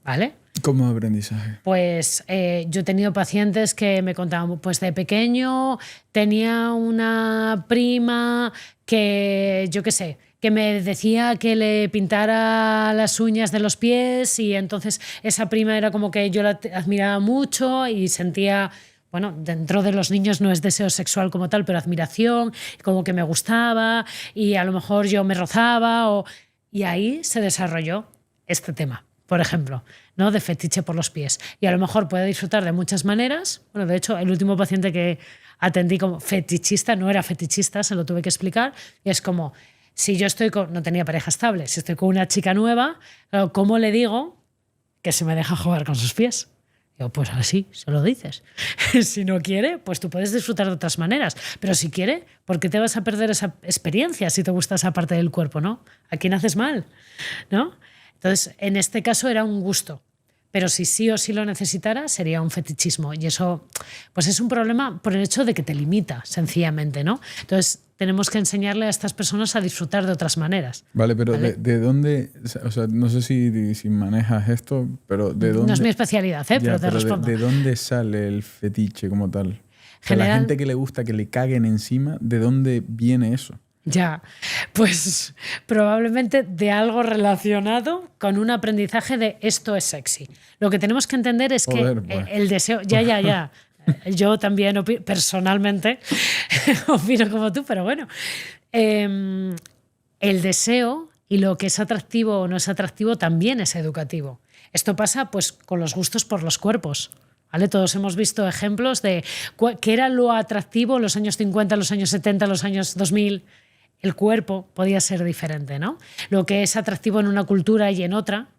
¿vale? ¿Cómo aprendizaje? Pues yo he tenido pacientes que me contaban, pues de pequeño tenía una prima que, yo qué sé, que me decía que le pintara las uñas de los pies y entonces esa prima era como que yo la admiraba mucho y sentía... Bueno, dentro de los niños no es deseo sexual como tal, pero admiración, como que me gustaba y a lo mejor yo me rozaba Y ahí se desarrolló este tema, por ejemplo, ¿no? De fetiche por los pies. Y a lo mejor puede disfrutar de muchas maneras. Bueno, de hecho, el último paciente que atendí como fetichista no era fetichista, se lo tuve que explicar. Y es como, si yo no tenía pareja estable, si estoy con una chica nueva, ¿cómo le digo que se me deja jugar con sus pies? Digo, pues así, se lo dices. Si no quiere, pues tú puedes disfrutar de otras maneras. Pero si quiere, ¿por qué te vas a perder esa experiencia si te gusta esa parte del cuerpo, no? ¿A quién haces mal? ¿No? Entonces, en este caso era un gusto. Pero si sí o sí lo necesitara, sería un fetichismo. Y eso pues es un problema por el hecho de que te limita, sencillamente, ¿no? Entonces, tenemos que enseñarle a estas personas a disfrutar de otras maneras. Vale, pero ¿vale? ¿de dónde? O sea, no sé si manejas esto, pero ¿de dónde? No es mi especialidad, Ya, pero te respondo. ¿de dónde sale el fetiche como tal? O sea, la General- gente que le gusta que le caguen encima, ¿de dónde viene eso? Ya, pues probablemente de algo relacionado con un aprendizaje de esto es sexy. Lo que tenemos que entender es Joder, que pues. el deseo, ya. Yo también personalmente opino como tú, pero bueno, el deseo y lo que es atractivo o no es atractivo también es educativo. Esto pasa pues con los gustos por los cuerpos. ¿Vale? Todos hemos visto ejemplos de qué era lo atractivo en los años 50, los años 70, los años 2000. El cuerpo podía ser diferente, ¿no? Lo que es atractivo en una cultura y en otra,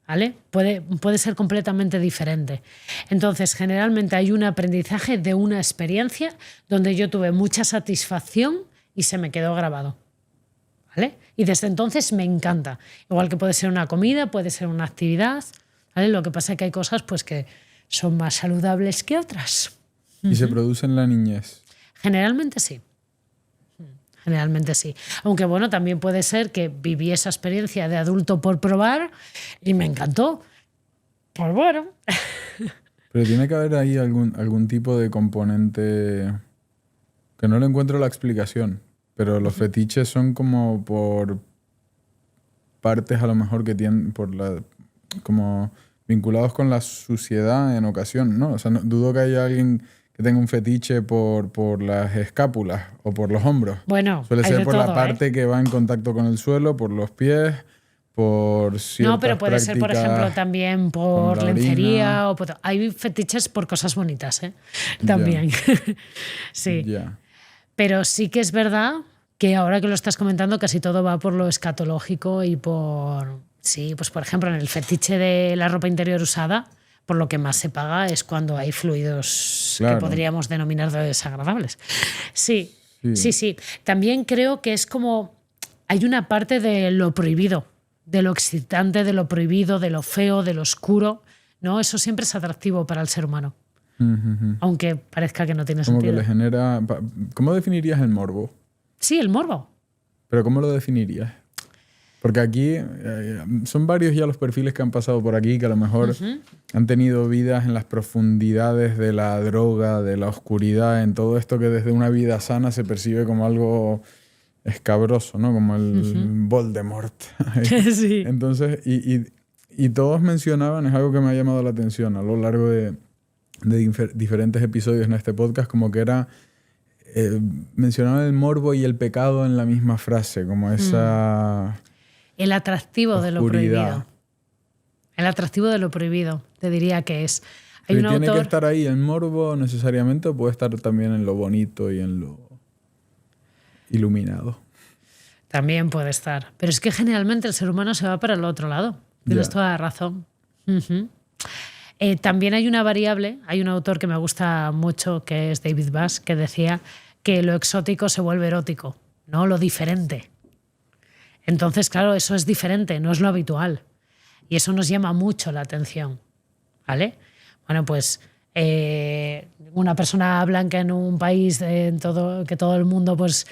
¿vale? Puede ser completamente diferente. Entonces, generalmente hay un aprendizaje de una experiencia donde yo tuve mucha satisfacción y se me quedó grabado, ¿vale? Y desde entonces me encanta. Igual que puede ser una comida, puede ser una actividad, ¿vale? Lo que pasa es que hay cosas pues, que son más saludables que otras. ¿Y se produce en la niñez? Generalmente sí. Generalmente sí. Aunque bueno, también puede ser que viví esa experiencia de adulto por probar y me encantó. Pues bueno. Pero tiene que haber ahí algún tipo de componente que no le encuentro la explicación. Pero los fetiches son como por partes a lo mejor que tienen como vinculados con la suciedad en ocasión, ¿no? O sea, dudo que haya alguien que tenga un fetiche por las escápulas o por los hombros. Bueno, Suele hay ser de por todo, la parte que va en contacto con el suelo, por los pies, por ciertas No, pero puede ser, por ejemplo, prácticas también con por la lencería. orina. Hay fetiches por cosas bonitas, ¿eh? También. Sí. Ya. Pero sí que es verdad que ahora que lo estás comentando, casi todo va por lo escatológico y por... Sí, pues por ejemplo, en el fetiche de la ropa interior usada, por lo que más se paga es cuando hay fluidos Claro. que podríamos denominar de desagradables. Sí, Sí. sí. También creo que es como... Hay una parte de lo prohibido, de lo excitante, de lo prohibido, de lo feo, de lo oscuro, ¿no? Eso siempre es atractivo para el ser humano. Aunque parezca que no tiene Como que sentido. le genera... ¿Cómo definirías el morbo? Sí, el morbo. ¿Pero cómo lo definirías? Porque aquí son varios ya los perfiles que han pasado por aquí que a lo mejor han tenido vidas en las profundidades de la droga, de la oscuridad, en todo esto que desde una vida sana se percibe como algo escabroso, ¿no? Como el Voldemort. Sí. Entonces, y todos mencionaban, es algo que me ha llamado la atención a lo largo de diferentes episodios en este podcast, como que era... mencionaban el morbo y el pecado en la misma frase, como esa... El atractivo de lo oscuridad. prohibido. El atractivo de lo prohibido, te diría que es. Hay Pero un ¿tiene autor... que estar ahí el morbo necesariamente o puede estar también en lo bonito y en lo iluminado? También puede estar. Pero es que generalmente el ser humano se va para el otro lado. Tienes Ya. toda la razón. También hay una variable, hay un autor que me gusta mucho, que es David Bass, que decía que lo exótico se vuelve erótico, no lo diferente. Entonces, claro, eso es diferente, no es lo habitual. Y eso nos llama mucho la atención. ¿Vale? Bueno, pues una persona blanca en un país que todo el mundo pues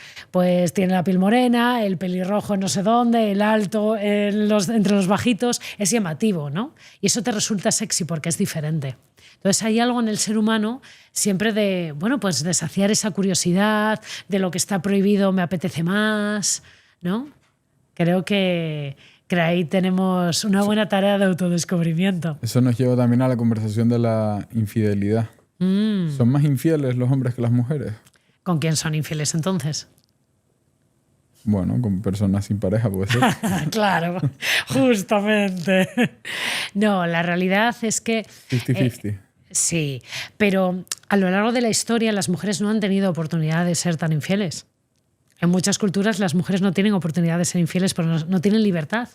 tiene la piel morena, el pelirrojo no sé dónde, el alto entre los bajitos, es llamativo, ¿no? Y eso te resulta sexy porque es diferente. Entonces hay algo en el ser humano siempre de, bueno, pues de saciar esa curiosidad, de lo que está prohibido me apetece más, ¿no? Creo que ahí tenemos una buena tarea de autodescubrimiento. Eso nos lleva también a la conversación de la infidelidad. ¿Son más infieles los hombres que las mujeres? ¿Con quién son infieles entonces? Bueno, con personas sin pareja puede ser. Claro, justamente. No, la realidad es que... 50-50. Sí, pero a lo largo de la historia las mujeres no han tenido oportunidad de ser tan infieles. En muchas culturas las mujeres no tienen oportunidad de ser infieles porque no tienen libertad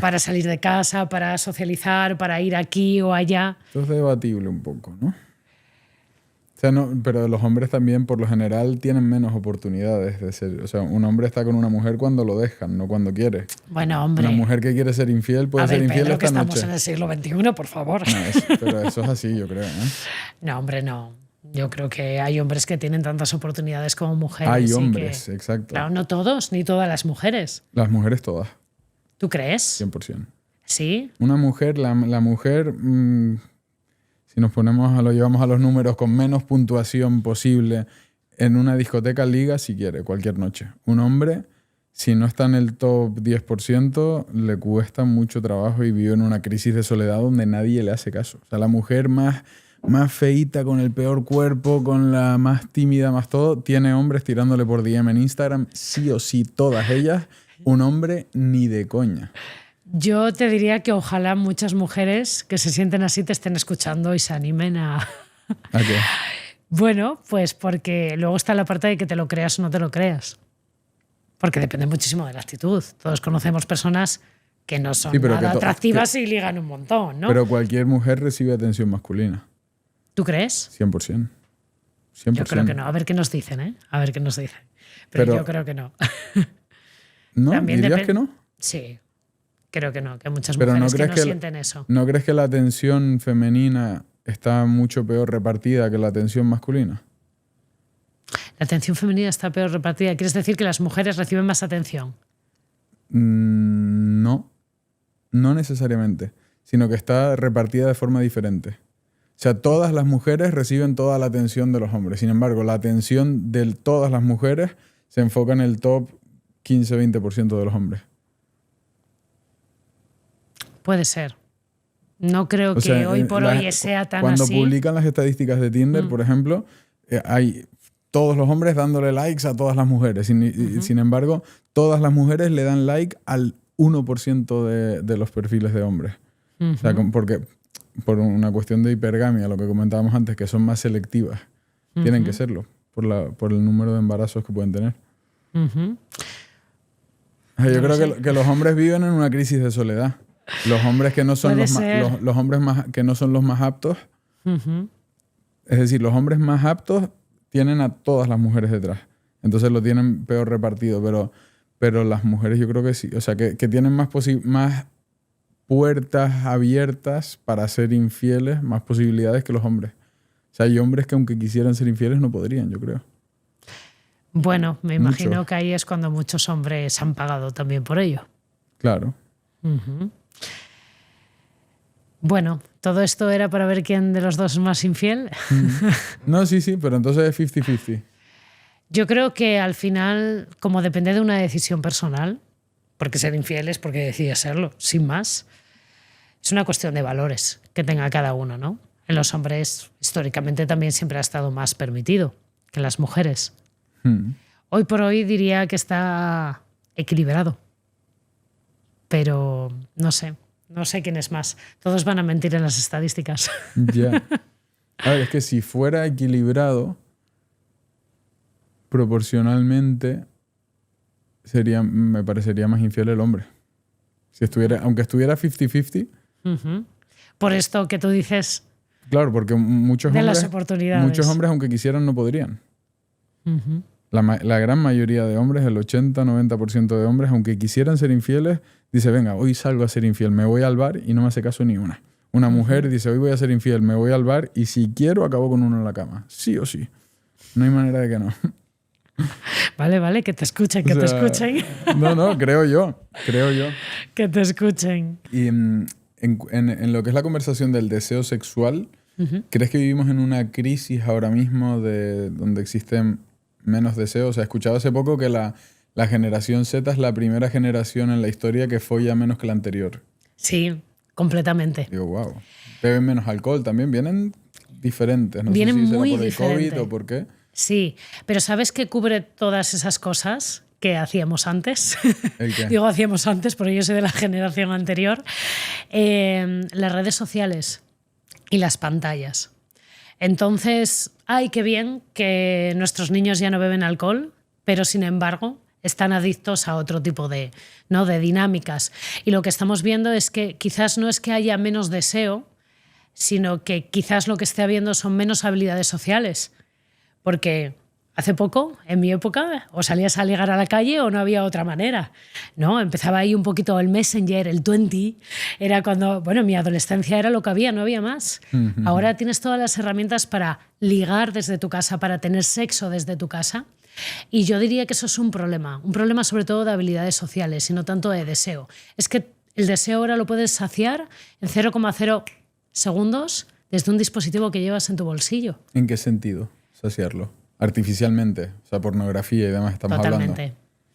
para salir de casa, para socializar, para ir aquí o allá. Esto es debatible un poco, ¿no? O sea, no, pero los hombres también, por lo general, tienen menos oportunidades de ser... O sea, un hombre está con una mujer cuando lo dejan, no cuando quiere. Bueno, hombre... Una mujer que quiere ser infiel puede ser infiel Pedro, esta que noche. estamos en el siglo XXI, por favor. No, pero eso es así, yo creo, ¿eh? No, hombre, no. Yo creo que hay hombres que tienen tantas oportunidades como mujeres. Hay hombres, exacto. Claro, no todos, ni todas las mujeres. Las mujeres todas, ¿Tú crees? 100%. Sí. Una mujer, la mujer... si nos ponemos lo llevamos a los números con menos puntuación posible en una discoteca liga si quiere, cualquier noche. Un hombre, si no está en el top 10%, le cuesta mucho trabajo y vive en una crisis de soledad donde nadie le hace caso. O sea, la mujer más feíta, con el peor cuerpo, con la más tímida, más todo, tiene hombres tirándole por DM en Instagram, sí o sí, todas ellas. Un hombre ni de coña. Yo te diría que ojalá muchas mujeres que se sienten así te estén escuchando y se animen a... ¿A qué? Bueno, pues porque luego está la parte de que te lo creas o no te lo creas. Porque depende muchísimo de la actitud. Todos conocemos personas que no son nada atractivas y ligan un montón, ¿no? Pero cualquier mujer recibe atención masculina. ¿Tú crees? 100%. Yo creo que no. A ver qué nos dicen, ¿eh? A ver qué nos dicen. Pero yo creo que no. ¿No? ¿Dirías que no? Sí. Creo que no, que hay muchas mujeres que no sienten eso. ¿No crees que la atención femenina está mucho peor repartida que la atención masculina? La atención femenina está peor repartida. ¿Quieres decir que las mujeres reciben más atención? No, no necesariamente, sino que está repartida de forma diferente. O sea, todas las mujeres reciben toda la atención de los hombres. Sin embargo, la atención de todas las mujeres se enfoca en el top 15-20% de los hombres. Puede ser. No creo que hoy por hoy sea tan así. Cuando publican las estadísticas de Tinder, por ejemplo, hay todos los hombres dándole likes a todas las mujeres. Sin embargo, todas las mujeres le dan like al 1% de los perfiles de hombres. O sea, porque por una cuestión de hipergamia, lo que comentábamos antes, que son más selectivas. Tienen que serlo por el número de embarazos que pueden tener. Yo creo que los hombres viven en una crisis de soledad. Los hombres que no son los hombres que no son los más aptos, es decir, los hombres más aptos tienen a todas las mujeres detrás. Entonces lo tienen peor repartido, pero las mujeres yo creo que sí. O sea, que tienen más puertas abiertas para ser infieles, más posibilidades que los hombres. O sea, hay hombres que aunque quisieran ser infieles no podrían, yo creo. Bueno, me imagino que ahí es cuando muchos hombres han pagado también por ello. Claro. Bueno, ¿todo esto era para ver quién de los dos es más infiel? No, sí, pero entonces es 50-50. Yo creo que al final, como depende de una decisión personal, porque ser infiel es porque decide serlo, sin más, es una cuestión de valores que tenga cada uno, ¿no? En los hombres, históricamente, también siempre ha estado más permitido que en las mujeres. Hoy por hoy diría que está equilibrado. Pero no sé quién es más. Todos van a mentir en las estadísticas. Ya. A ver, es que si fuera equilibrado, proporcionalmente me parecería más infiel el hombre. Aunque estuviera 50-50. Por esto que tú dices. Claro, porque muchos las oportunidades. Hombres, aunque quisieran, no podrían. La gran mayoría de hombres, el 80-90% de hombres, aunque quisieran ser infieles, dice, venga, hoy salgo a ser infiel, me voy al bar y no me hace caso ni una. Una mujer dice, hoy voy a ser infiel, me voy al bar y si quiero acabo con uno en la cama. Sí o sí. No hay manera de que no. Vale, que te escuchen, te escuchen. No, creo yo. Que te escuchen. Y en lo que es la conversación del deseo sexual, ¿crees que vivimos en una crisis ahora mismo donde existen menos deseos? O sea, he escuchado hace poco que la generación Z es la primera generación en la historia que folla menos que la anterior. Sí, completamente. Digo, wow. Beben menos alcohol también. Vienen diferentes. Vienen sé si será muy por el diferente. COVID o por qué. Sí, pero ¿sabes qué cubre todas esas cosas? que hacíamos antes. ¿El qué? Digo hacíamos antes porque yo soy de la generación anterior. Las redes sociales y las pantallas. Entonces, ¡ay, qué bien que nuestros niños ya no beben alcohol! Pero, sin embargo, están adictos a otro tipo de dinámicas. Y lo que estamos viendo es que quizás no es que haya menos deseo, sino que quizás lo que esté habiendo son menos habilidades sociales. Porque hace poco, en mi época, o salías a ligar a la calle o no había otra manera, ¿no? Empezaba ahí un poquito el Messenger, el 20. Era cuando, bueno, en mi adolescencia era lo que había, no había más. Ahora tienes todas las herramientas para ligar desde tu casa, para tener sexo desde tu casa. Y yo diría que eso es un problema sobre todo de habilidades sociales y no tanto de deseo. Es que el deseo ahora lo puedes saciar en 0,0 segundos desde un dispositivo que llevas en tu bolsillo. ¿En qué sentido saciarlo? Artificialmente, o sea, pornografía y demás estamos Totalmente.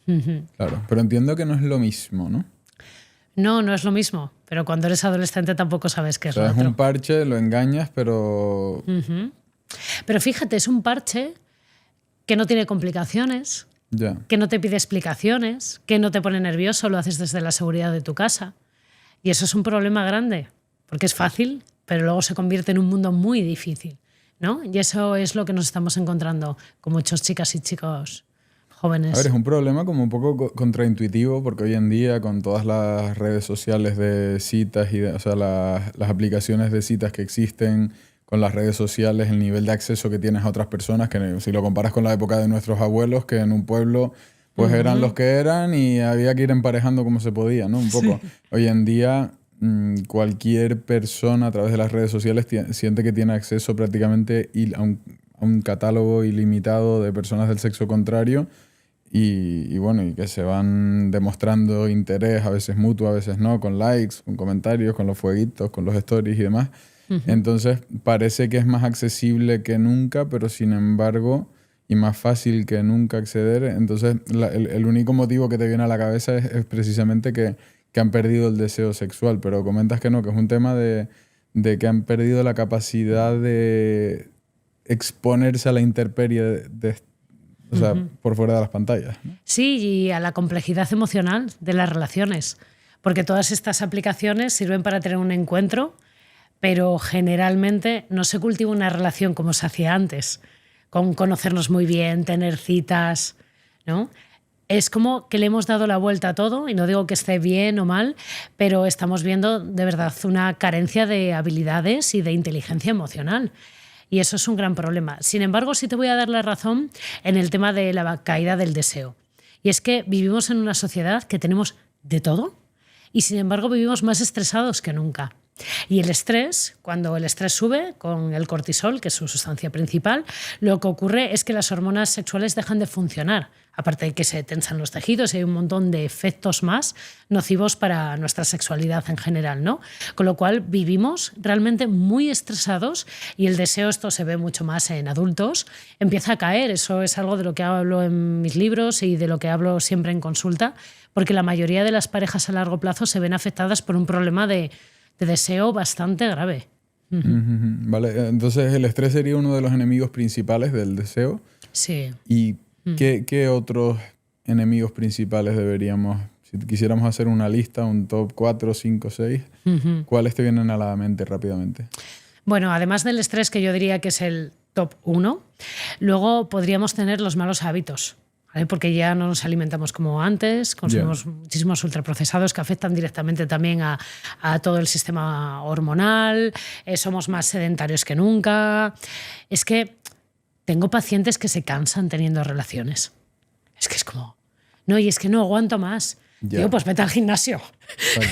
hablando. Claro, pero entiendo que no es lo mismo, ¿no? No, no es lo mismo, pero cuando eres adolescente tampoco sabes qué es O sea, lo es otro. un parche, lo engañas, pero... Pero fíjate, es un parche que no tiene complicaciones, Ya. que no te pide explicaciones, que no te pone nervioso, lo haces desde la seguridad de tu casa. Y eso es un problema grande, porque es fácil, pero luego se convierte en un mundo muy difícil, ¿no? Y eso es lo que nos estamos encontrando con muchos chicas y chicos jóvenes. A ver, es un problema como un poco contraintuitivo porque hoy en día con todas las redes sociales de citas y o sea, las aplicaciones de citas que existen, con las redes sociales, el nivel de acceso que tienes a otras personas, que si lo comparas con la época de nuestros abuelos, que en un pueblo pues eran los que eran y había que ir emparejando como se podía, ¿no? Un poco. Sí. Hoy en día cualquier persona a través de las redes sociales siente que tiene acceso prácticamente a un catálogo ilimitado de personas del sexo contrario y bueno, y que se van demostrando interés, a veces mutuo, a veces no, con likes, con comentarios, con los fueguitos, con los stories y demás. Entonces parece que es más accesible que nunca, pero sin embargo, y más fácil que nunca acceder. Entonces el único motivo que te viene a la cabeza es precisamente que han perdido el deseo sexual, pero comentas que no, que es un tema de que han perdido la capacidad de exponerse a la intemperie o sea, por fuera de las pantallas, ¿no? Sí, y a la complejidad emocional de las relaciones, porque todas estas aplicaciones sirven para tener un encuentro, pero generalmente no se cultiva una relación como se hacía antes, con conocernos muy bien, tener citas, ¿no? Es como que le hemos dado la vuelta a todo, y no digo que esté bien o mal, pero estamos viendo de verdad una carencia de habilidades y de inteligencia emocional. Y eso es un gran problema. Sin embargo, sí te voy a dar la razón en el tema de la caída del deseo. Y es que vivimos en una sociedad que tenemos de todo y sin embargo vivimos más estresados que nunca. Y el estrés, cuando el estrés sube con el cortisol, que es su sustancia principal, lo que ocurre es que las hormonas sexuales dejan de funcionar. Aparte de que se tensan los tejidos y hay un montón de efectos más nocivos para nuestra sexualidad en general, ¿no? Con lo cual vivimos realmente muy estresados y el deseo, esto se ve mucho más en adultos, empieza a caer. Eso es algo de lo que hablo en mis libros y de lo que hablo siempre en consulta, porque la mayoría de las parejas a largo plazo se ven afectadas por un problema de deseo bastante grave. Vale, entonces el estrés sería uno de los enemigos principales del deseo. Sí. ¿Y qué otros enemigos principales deberíamos, si quisiéramos hacer una lista, un top 4, 5, 6, cuáles te vienen a la mente rápidamente? Bueno, además del estrés, que yo diría que es el top 1, luego podríamos tener los malos hábitos. ¿Vale? Porque ya no nos alimentamos como antes, consumimos muchísimos ultraprocesados que afectan directamente también a todo el sistema hormonal, somos más sedentarios que nunca. Es que tengo pacientes que se cansan teniendo relaciones. Es que es como, no, y es que no aguanto más. Digo, pues vete al gimnasio.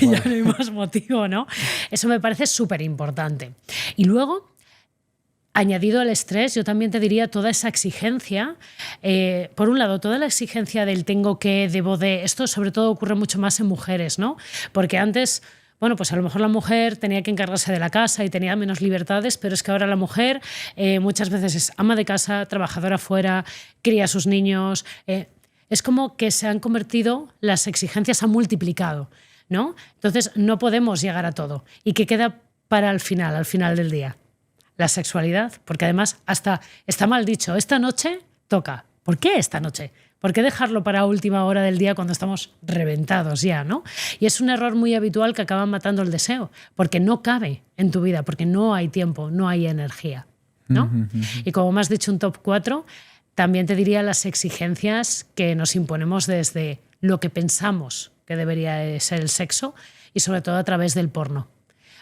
Ya no hay más motivo, ¿no? Eso me parece súper importante. Y luego, añadido al estrés, yo también te diría toda esa exigencia. Por un lado, toda la exigencia del tengo que, debo de... Esto sobre todo ocurre mucho más en mujeres, ¿no? Porque antes, bueno, pues a lo mejor la mujer tenía que encargarse de la casa y tenía menos libertades, pero es que ahora la mujer muchas veces es ama de casa, trabajadora fuera, cría a sus niños. Es como que se han convertido, las exigencias han multiplicado, ¿no? Entonces no podemos llegar a todo. ¿Y qué queda para al final del día? La sexualidad, porque además hasta está mal dicho, esta noche toca. ¿Por qué esta noche? ¿Por qué dejarlo para última hora del día cuando estamos reventados ya, ¿no? Y es un error muy habitual que acaba matando el deseo, porque no cabe en tu vida, porque no hay tiempo, no hay energía, ¿no? Y como me has dicho un top 4, también te diría las exigencias que nos imponemos desde lo que pensamos que debería ser el sexo y sobre todo a través del porno.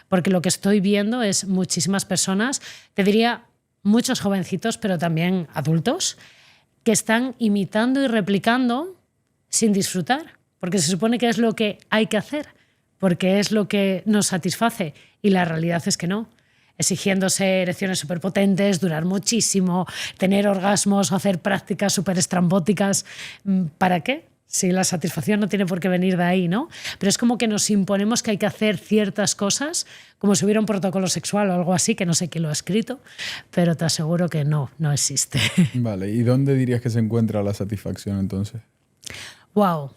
Porque lo que estoy viendo es muchísimas personas, te diría muchos jovencitos, pero también adultos, que están imitando y replicando sin disfrutar, porque se supone que es lo que hay que hacer, porque es lo que nos satisface, y la realidad es que no. Exigiéndose erecciones superpotentes, durar muchísimo, tener orgasmos o hacer prácticas súper estrambóticas. ¿Para qué? Si la satisfacción no tiene por qué venir de ahí, ¿no? Pero es como que nos imponemos que hay que hacer ciertas cosas, como si hubiera un protocolo sexual o algo así, que no sé quién lo ha escrito, pero te aseguro que no existe. Vale, ¿y dónde dirías que se encuentra la satisfacción entonces? Wow.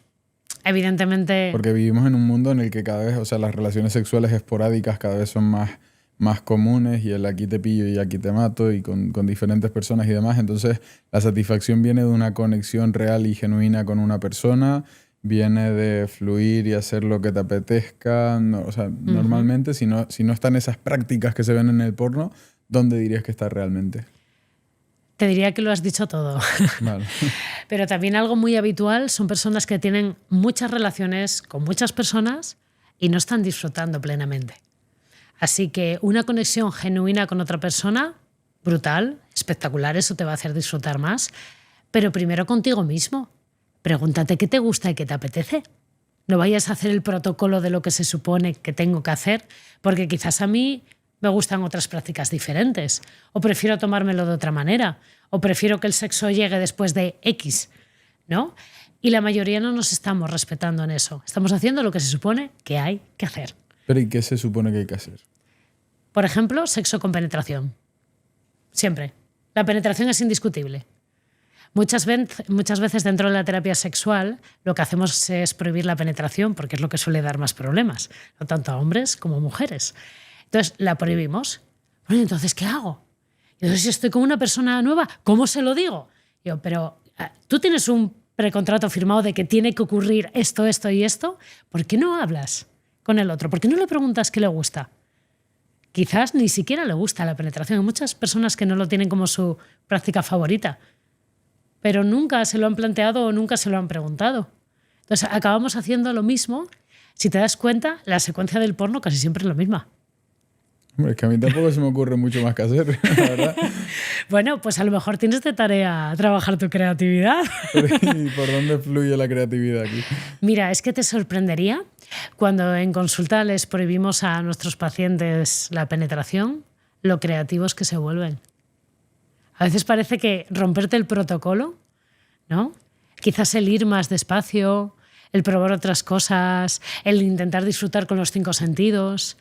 Evidentemente... Porque vivimos en un mundo en el que cada vez, o sea, las relaciones sexuales esporádicas cada vez son más comunes, y el aquí te pillo y aquí te mato, y con diferentes personas y demás. Entonces, la satisfacción viene de una conexión real y genuina con una persona, viene de fluir y hacer lo que te apetezca. No, o sea, normalmente, si no están esas prácticas que se ven en el porno, ¿dónde dirías que está realmente? Te diría que lo has dicho todo. Vale. Pero también algo muy habitual son personas que tienen muchas relaciones con muchas personas y no están disfrutando plenamente. Así que una conexión genuina con otra persona, brutal, espectacular, eso te va a hacer disfrutar más. Pero primero contigo mismo. Pregúntate qué te gusta y qué te apetece. No vayas a hacer el protocolo de lo que se supone que tengo que hacer, porque quizás a mí me gustan otras prácticas diferentes, o prefiero tomármelo de otra manera, o prefiero que el sexo llegue después de X, ¿no? Y la mayoría no nos estamos respetando en eso. Estamos haciendo lo que se supone que hay que hacer. ¿Pero y qué se supone que hay que hacer? Por ejemplo, sexo con penetración. Siempre. La penetración es indiscutible. Muchas veces dentro de la terapia sexual lo que hacemos es prohibir la penetración, porque es lo que suele dar más problemas, no tanto a hombres como a mujeres. Entonces la prohibimos. Bueno, entonces, ¿qué hago? Y entonces, si estoy con una persona nueva, ¿cómo se lo digo? Yo, pero tú tienes un precontrato firmado de que tiene que ocurrir esto, esto y esto. ¿Por qué no hablas con el otro? ¿Por qué no le preguntas qué le gusta? Quizás ni siquiera le gusta la penetración. Hay muchas personas que no lo tienen como su práctica favorita, pero nunca se lo han planteado o nunca se lo han preguntado. Entonces acabamos haciendo lo mismo. Si te das cuenta, la secuencia del porno casi siempre es la misma. Hombre, es que a mí tampoco se me ocurre mucho más que hacer, la verdad. Bueno, pues a lo mejor tienes de tarea trabajar tu creatividad. ¿Y por dónde fluye la creatividad aquí? Mira, es que te sorprendería cuando en consulta les prohibimos a nuestros pacientes la penetración, lo creativos que se vuelven. A veces parece que romperte el protocolo, ¿no? Quizás el ir más despacio, el probar otras cosas, el intentar disfrutar con los 5 sentidos.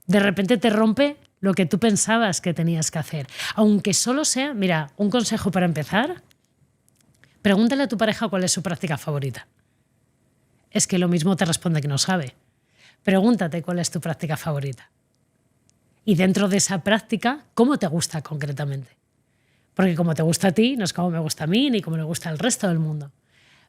De repente te rompe lo que tú pensabas que tenías que hacer. Aunque solo sea, mira, un consejo para empezar, pregúntale a tu pareja cuál es su práctica favorita. Es que lo mismo te responde que no sabe. Pregúntate cuál es tu práctica favorita. Y dentro de esa práctica, ¿cómo te gusta concretamente? Porque como te gusta a ti, no es como me gusta a mí, ni como le gusta al resto del mundo.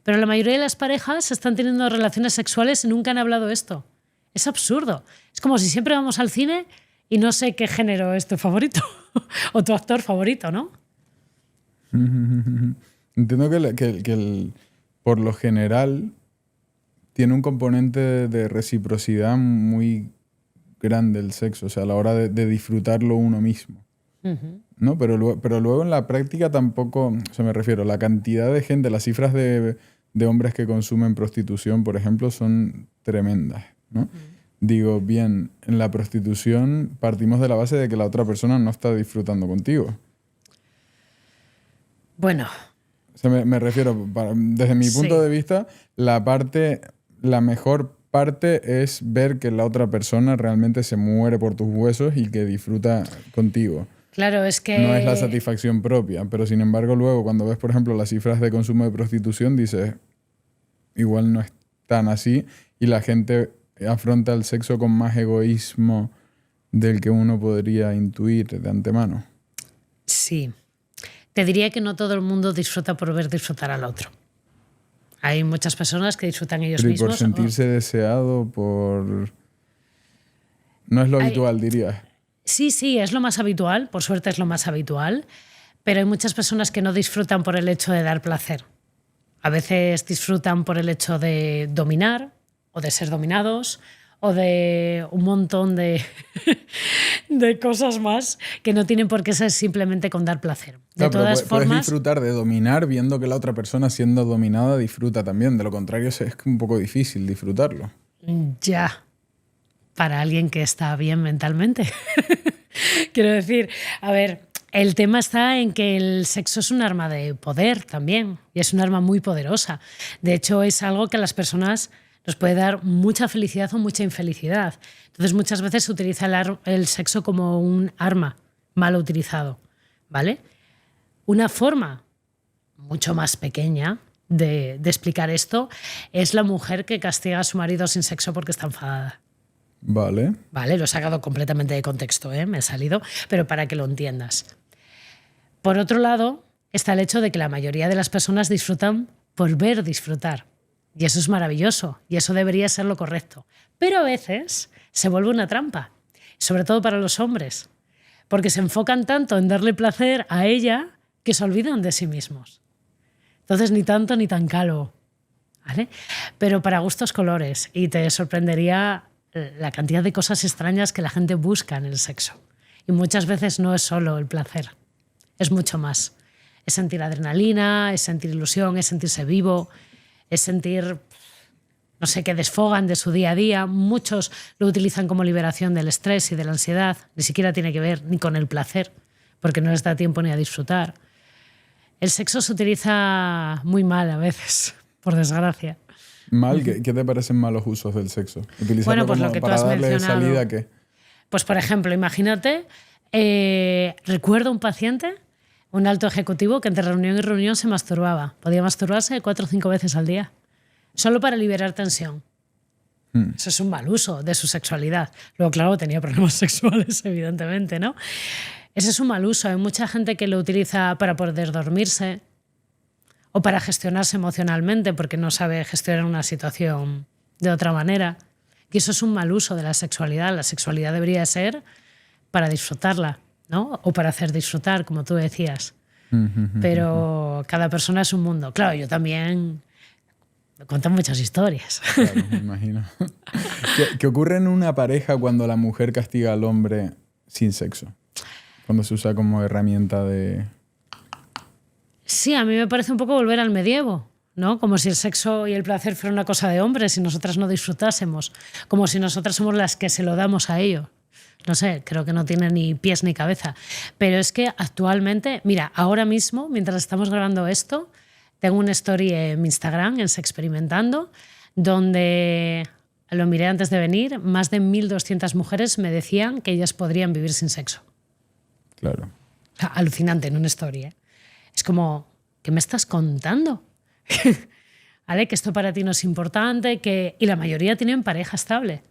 Pero la mayoría de las parejas están teniendo relaciones sexuales y nunca han hablado esto. Es absurdo. Es como si siempre vamos al cine y no sé qué género es tu favorito o tu actor favorito, ¿no? Entiendo por lo general tiene un componente de reciprocidad muy grande el sexo, o sea, a la hora de disfrutarlo uno mismo. ¿No? Pero luego en la práctica tampoco, o sea, me refiero, la cantidad de gente, las cifras de hombres que consumen prostitución, por ejemplo, son tremendas, ¿no? Digo, bien, en la prostitución partimos de la base de que la otra persona no está disfrutando contigo. Bueno. O sea, me refiero, desde mi punto de vista, la mejor parte es ver que la otra persona realmente se muere por tus huesos y que disfruta contigo. Claro, es que... No es la satisfacción propia, pero sin embargo luego cuando ves, por ejemplo, las cifras de consumo de prostitución, dices, igual no es tan así, y la gente afronta el sexo con más egoísmo del que uno podría intuir de antemano. Sí. Te diría que no todo el mundo disfruta por ver disfrutar al otro. Hay muchas personas que disfrutan ellos Pero y mismos. por sentirse deseado, por... No es lo habitual, dirías. Sí, es lo más habitual, por suerte es lo más habitual, pero hay muchas personas que no disfrutan por el hecho de dar placer. A veces disfrutan por el hecho de dominar o de ser dominados o de un montón de, de cosas más que no tienen por qué ser simplemente con dar placer. De Claro, todas pero puedes formas, disfrutar de dominar viendo que la otra persona siendo dominada disfruta también. De lo contrario es un poco difícil disfrutarlo. ya, para alguien que está bien mentalmente. Quiero decir, a ver, el tema está en que el sexo es un arma de poder también, y es un arma muy poderosa. De hecho, es algo que a las personas nos puede dar mucha felicidad o mucha infelicidad. Entonces, muchas veces se utiliza el sexo como un arma mal utilizado, ¿vale? Una forma mucho más pequeña de explicar esto es la mujer que castiga a su marido sin sexo porque está enfadada. Vale. Vale, lo he sacado completamente de contexto, ¿eh? Me he salido, pero para que lo entiendas. Por otro lado, está el hecho de que la mayoría de las personas disfrutan por ver disfrutar. Y eso es maravilloso, y eso debería ser lo correcto. Pero a veces se vuelve una trampa, sobre todo para los hombres, porque se enfocan tanto en darle placer a ella que se olvidan de sí mismos. Entonces, ni tanto ni tan calo, ¿vale? Pero para gustos colores, y te sorprendería la cantidad de cosas extrañas que la gente busca en el sexo. Y muchas veces no es solo el placer, es mucho más. Es sentir adrenalina, es sentir ilusión, es sentirse vivo, es sentir, no sé, que desfogan de su día a día. Muchos lo utilizan como liberación del estrés y de la ansiedad. Ni siquiera tiene que ver ni con el placer, porque no les da tiempo ni a disfrutar. El sexo se utiliza muy mal a veces, por desgracia. Mal, ¿qué te parecen malos usos del sexo? Utilizarlo Bueno, pues como lo que tú para has darle mencionado. salida, ¿qué? Pues, por ejemplo, imagínate, recuerdo un paciente, un alto ejecutivo, que entre reunión y reunión se masturbaba. Podía masturbarse 4 o 5 veces al día, solo para liberar tensión. Eso es un mal uso de su sexualidad. Luego, claro, tenía problemas sexuales, evidentemente, ¿no? Ese es un mal uso. Hay mucha gente que lo utiliza para poder dormirse o para gestionarse emocionalmente porque no sabe gestionar una situación de otra manera. Y eso es un mal uso de la sexualidad. La sexualidad debería ser para disfrutarla, ¿no? O para hacer disfrutar, como tú decías. Pero cada persona es un mundo. Claro, yo también me cuentan muchas historias. Claro, me imagino. ¿Qué ocurre en una pareja cuando la mujer castiga al hombre sin sexo? Cuando se usa como herramienta de... Sí, a mí me parece un poco volver al medievo, ¿no? Como si el sexo y el placer fuera una cosa de hombres y nosotras no disfrutásemos. Como si nosotras somos las que se lo damos a ellos. No sé, creo que no tiene ni pies ni cabeza. Pero es que actualmente, mira, ahora mismo, mientras estamos grabando esto, tengo una story en mi Instagram, en Sexperimentando, donde, lo miré antes de venir, más de 1.200 mujeres me decían que ellas podrían vivir sin sexo. Claro. O sea, alucinante en una story, ¿eh? Es como, ¿qué me estás contando? ¿Vale? Que esto para ti no es importante, y la mayoría tienen pareja estable.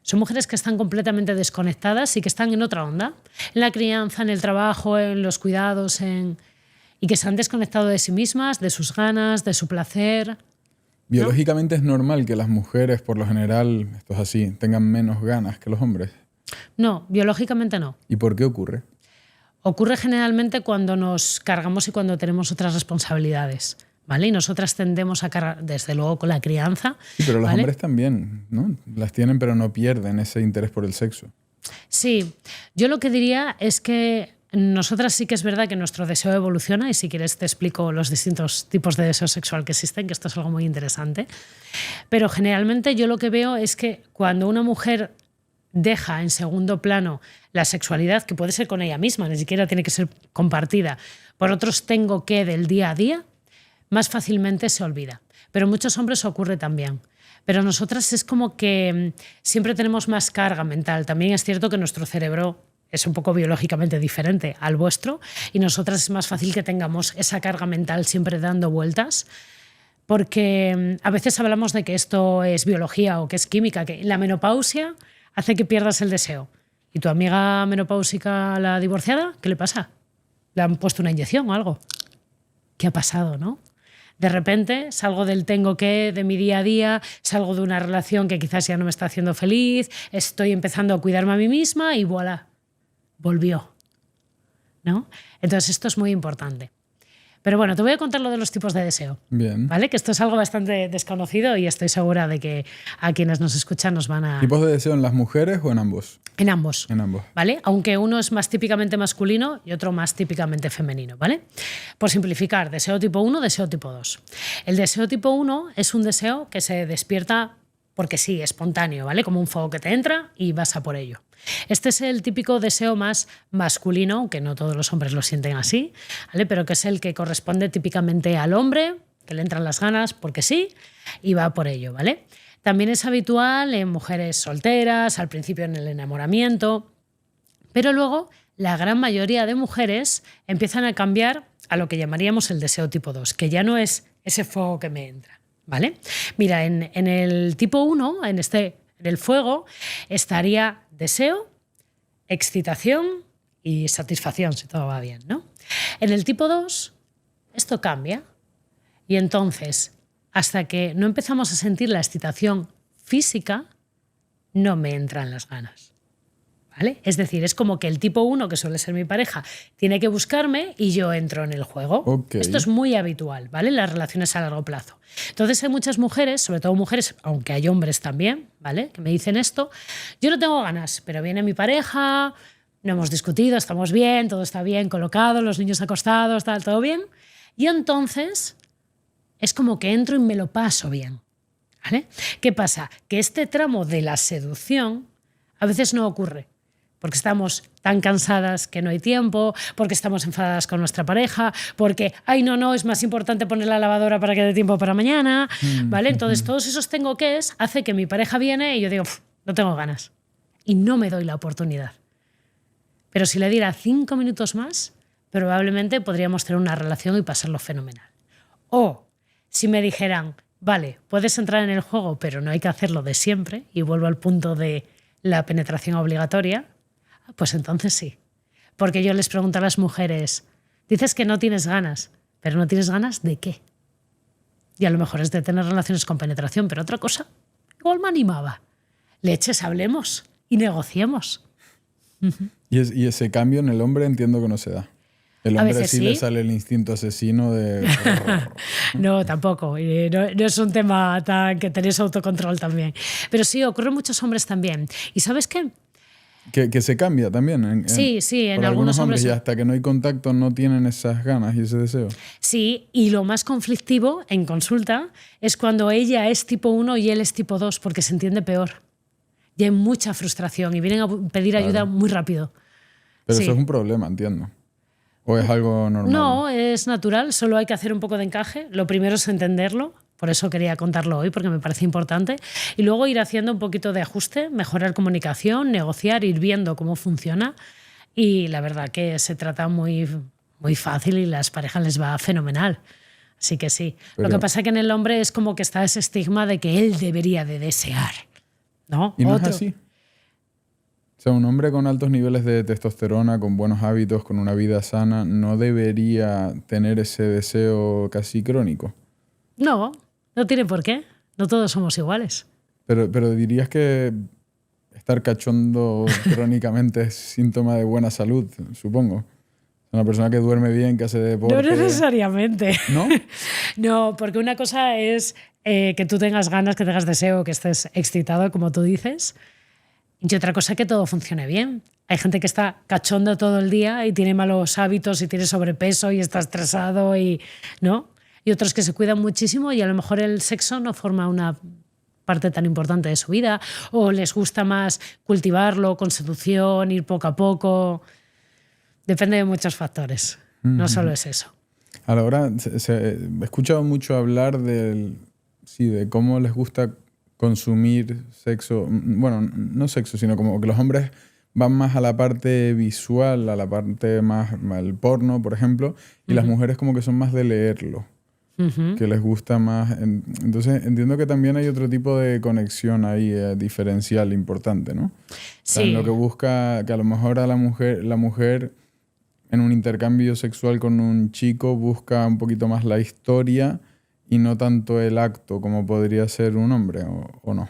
Son mujeres que están completamente desconectadas y que están en otra onda, en la crianza, en el trabajo, en los cuidados, y que se han desconectado de sí mismas, de sus ganas, de su placer. Biológicamente es normal que las mujeres, por lo general, esto es así, tengan menos ganas que los hombres. No, biológicamente no. ¿Y por qué ocurre? Ocurre generalmente cuando nos cargamos y cuando tenemos otras responsabilidades, ¿vale? Y nosotras tendemos a cargar, desde luego, con la crianza. Sí, pero los ¿vale? hombres también, ¿no? Las tienen, pero no pierden ese interés por el sexo. Sí, yo lo que diría es que nosotras sí que es verdad que nuestro deseo evoluciona, y si quieres te explico los distintos tipos de deseo sexual que existen, que esto es algo muy interesante. Pero generalmente yo lo que veo es que cuando una mujer deja en segundo plano la sexualidad, que puede ser con ella misma, ni siquiera tiene que ser compartida, por otros tengo que del día a día, más fácilmente se olvida. Pero en muchos hombres ocurre también. Pero nosotras es como que siempre tenemos más carga mental. También es cierto que nuestro cerebro es un poco biológicamente diferente al vuestro, y nosotras es más fácil que tengamos esa carga mental siempre dando vueltas, porque a veces hablamos de que esto es biología o que es química, que la menopausia hace que pierdas el deseo. ¿Y tu amiga menopáusica, la divorciada, qué le pasa? ¿Le han puesto una inyección o algo? ¿Qué ha pasado, no? De repente salgo del tengo que de mi día a día, salgo de una relación que quizás ya no me está haciendo feliz, estoy empezando a cuidarme a mí misma y voilà, volvió, ¿no? Entonces esto es muy importante. Pero bueno, te voy a contar lo de los tipos de deseo. Bien. ¿Vale? Que esto es algo bastante desconocido y estoy segura de que a quienes nos escuchan nos van a... ¿Tipos de deseo en las mujeres o en ambos? En ambos. En ambos. ¿Vale? Aunque uno es más típicamente masculino y otro más típicamente femenino, ¿vale? Por simplificar, deseo tipo 1, deseo tipo 2. El deseo tipo 1 es un deseo que se despierta porque sí, espontáneo, ¿vale? Como un fuego que te entra y vas a por ello. Este es el típico deseo más masculino, aunque no todos los hombres lo sienten así, ¿vale? Pero que es el que corresponde típicamente al hombre, que le entran las ganas porque sí y va por ello, ¿vale? También es habitual en mujeres solteras, al principio en el enamoramiento, pero luego la gran mayoría de mujeres empiezan a cambiar a lo que llamaríamos el deseo tipo 2, que ya no es ese fuego que me entra, ¿vale? Mira, en el tipo 1, en el fuego, estaría deseo, excitación y satisfacción, si todo va bien, ¿no? En el tipo 2, esto cambia y entonces, hasta que no empezamos a sentir la excitación física, no me entran las ganas, ¿vale? Es decir, es como que el tipo 1, que suele ser mi pareja, tiene que buscarme y yo entro en el juego. Okay. Esto es muy habitual, ¿vale? En las relaciones a largo plazo. Entonces hay muchas mujeres, sobre todo mujeres, aunque hay hombres también, ¿vale? Que me dicen esto, yo no tengo ganas, pero viene mi pareja, no hemos discutido, estamos bien, todo está bien colocado, los niños acostados, tal, todo bien. Y entonces es como que entro y me lo paso bien, ¿vale? ¿Qué pasa? Que este tramo de la seducción a veces no ocurre. Porque estamos tan cansadas que no hay tiempo, porque estamos enfadadas con nuestra pareja, porque, ay, no, es más importante poner la lavadora para que dé tiempo para mañana, ¿vale? Entonces, todos esos tengo que es hace que mi pareja viene y yo digo, no tengo ganas. Y no me doy la oportunidad. Pero si le diera 5 minutos más, probablemente podríamos tener una relación y pasarlo fenomenal. O si me dijeran, vale, puedes entrar en el juego, pero no hay que hacerlo de siempre, y vuelvo al punto de la penetración obligatoria, pues entonces sí. Porque yo les pregunto a las mujeres, dices que no tienes ganas, pero ¿no tienes ganas de qué? Y a lo mejor es de tener relaciones con penetración, pero otra cosa, igual me animaba. Leches, hablemos y negociemos. Y ese cambio en el hombre entiendo que no se da. El hombre veces sí sí. le sale el instinto asesino de... No, tampoco. No es un tema tan que tenéis autocontrol también. Pero sí, ocurre en muchos hombres también. ¿Y sabes qué? Que se cambia también. Sí, en por algunos hombres. Y hasta que no hay contacto no tienen esas ganas y ese deseo. Sí, y lo más conflictivo en consulta es cuando ella es tipo 1 y él es tipo 2, porque se entiende peor. Y hay mucha frustración y vienen a pedir ayuda muy rápido. Pero Sí. eso es un problema, entiendo. ¿O es algo normal? No, es natural, solo hay que hacer un poco de encaje. Lo primero es entenderlo, por eso quería contarlo hoy, porque me parece importante. Y luego ir haciendo un poquito de ajuste, mejorar comunicación, negociar, ir viendo cómo funciona. Y la verdad que se trata muy, muy fácil y las parejas les va fenomenal. Así que sí. Pero, lo que pasa es que en el hombre es como que está ese estigma de que él debería de desear, ¿no? ¿Y no es así? O sea, un hombre con altos niveles de testosterona, con buenos hábitos, con una vida sana, no debería tener ese deseo casi crónico. No, no tiene por qué. No todos somos iguales. Pero dirías que estar cachondo crónicamente es síntoma de buena salud, supongo. Una persona que duerme bien, que hace deporte... No necesariamente. ¿No? No, porque una cosa es que tú tengas ganas, que tengas deseo, que estés excitado, como tú dices. Y otra cosa es que todo funcione bien. Hay gente que está cachondo todo el día y tiene malos hábitos y tiene sobrepeso y está estresado, ¿no? Y otros que se cuidan muchísimo y a lo mejor el sexo no forma una parte tan importante de su vida, o les gusta más cultivarlo con seducción, ir poco a poco. Depende de muchos factores. No solo es eso. A la hora, he escuchado mucho hablar de cómo les gusta consumir sexo. Bueno, no sexo, sino como que los hombres van más a la parte visual, a la parte más al porno, por ejemplo, y las mujeres como que son más de leerlo, que les gusta más. Entonces entiendo que también hay otro tipo de conexión ahí diferencial importante, ¿no? Sí. O sea, en lo que busca, que a lo mejor a la mujer en un intercambio sexual con un chico busca un poquito más la historia y no tanto el acto como podría ser un hombre o no?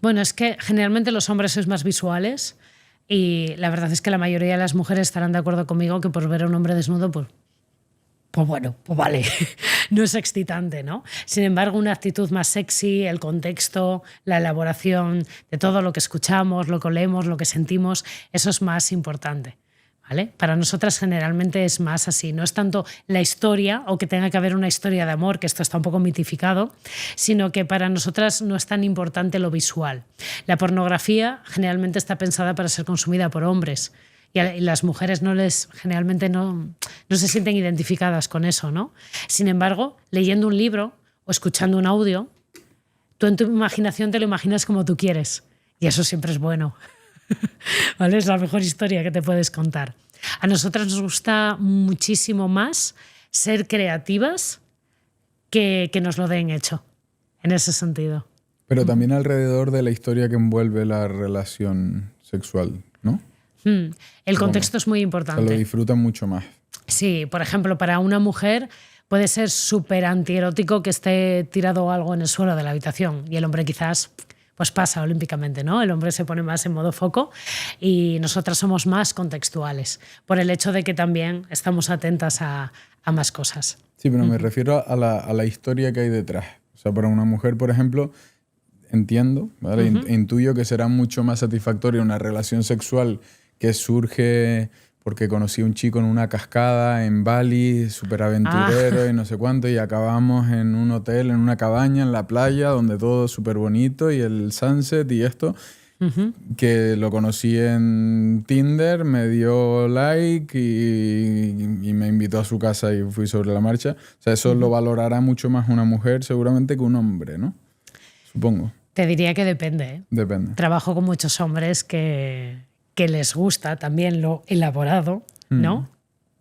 Bueno, es que generalmente los hombres sois más visuales y la verdad es que la mayoría de las mujeres estarán de acuerdo conmigo que por ver a un hombre desnudo, pues bueno, pues vale, no es excitante, ¿no? Sin embargo, una actitud más sexy, el contexto, la elaboración de todo lo que escuchamos, lo que olemos, lo que sentimos, eso es más importante, ¿vale? Para nosotras generalmente es más así, no es tanto la historia o que tenga que haber una historia de amor, que esto está un poco mitificado, sino que para nosotras no es tan importante lo visual. La pornografía generalmente está pensada para ser consumida por hombres, y las mujeres generalmente no se sienten identificadas con eso, ¿no? Sin embargo, leyendo un libro o escuchando un audio, tú en tu imaginación te lo imaginas como tú quieres. Y eso siempre es bueno. ¿Vale? Es la mejor historia que te puedes contar. A nosotras nos gusta muchísimo más ser creativas que nos lo den hecho, en ese sentido. Pero también alrededor de la historia que envuelve la relación sexual, ¿no? El contexto es muy importante. Se lo disfrutan mucho más. Sí, por ejemplo, para una mujer puede ser súper antierótico que esté tirado algo en el suelo de la habitación y el hombre quizás pues pasa olímpicamente, ¿no? El hombre se pone más en modo foco y nosotras somos más contextuales por el hecho de que también estamos atentas a más cosas. Sí, pero me refiero a la historia que hay detrás. O sea, para una mujer, por ejemplo, entiendo, ¿vale? Intuyo que será mucho más satisfactoria una relación sexual que surge porque conocí a un chico en una cascada en Bali, súper aventurero y no sé cuánto, y acabamos en un hotel, en una cabaña, en la playa, donde todo es súper bonito y el sunset y esto, que lo conocí en Tinder, me dio like y me invitó a su casa y fui sobre la marcha. O sea, eso lo valorará mucho más una mujer seguramente que un hombre, ¿no? Supongo. Te diría que depende, ¿eh? Depende. Trabajo con muchos hombres que les gusta también lo elaborado, ¿no?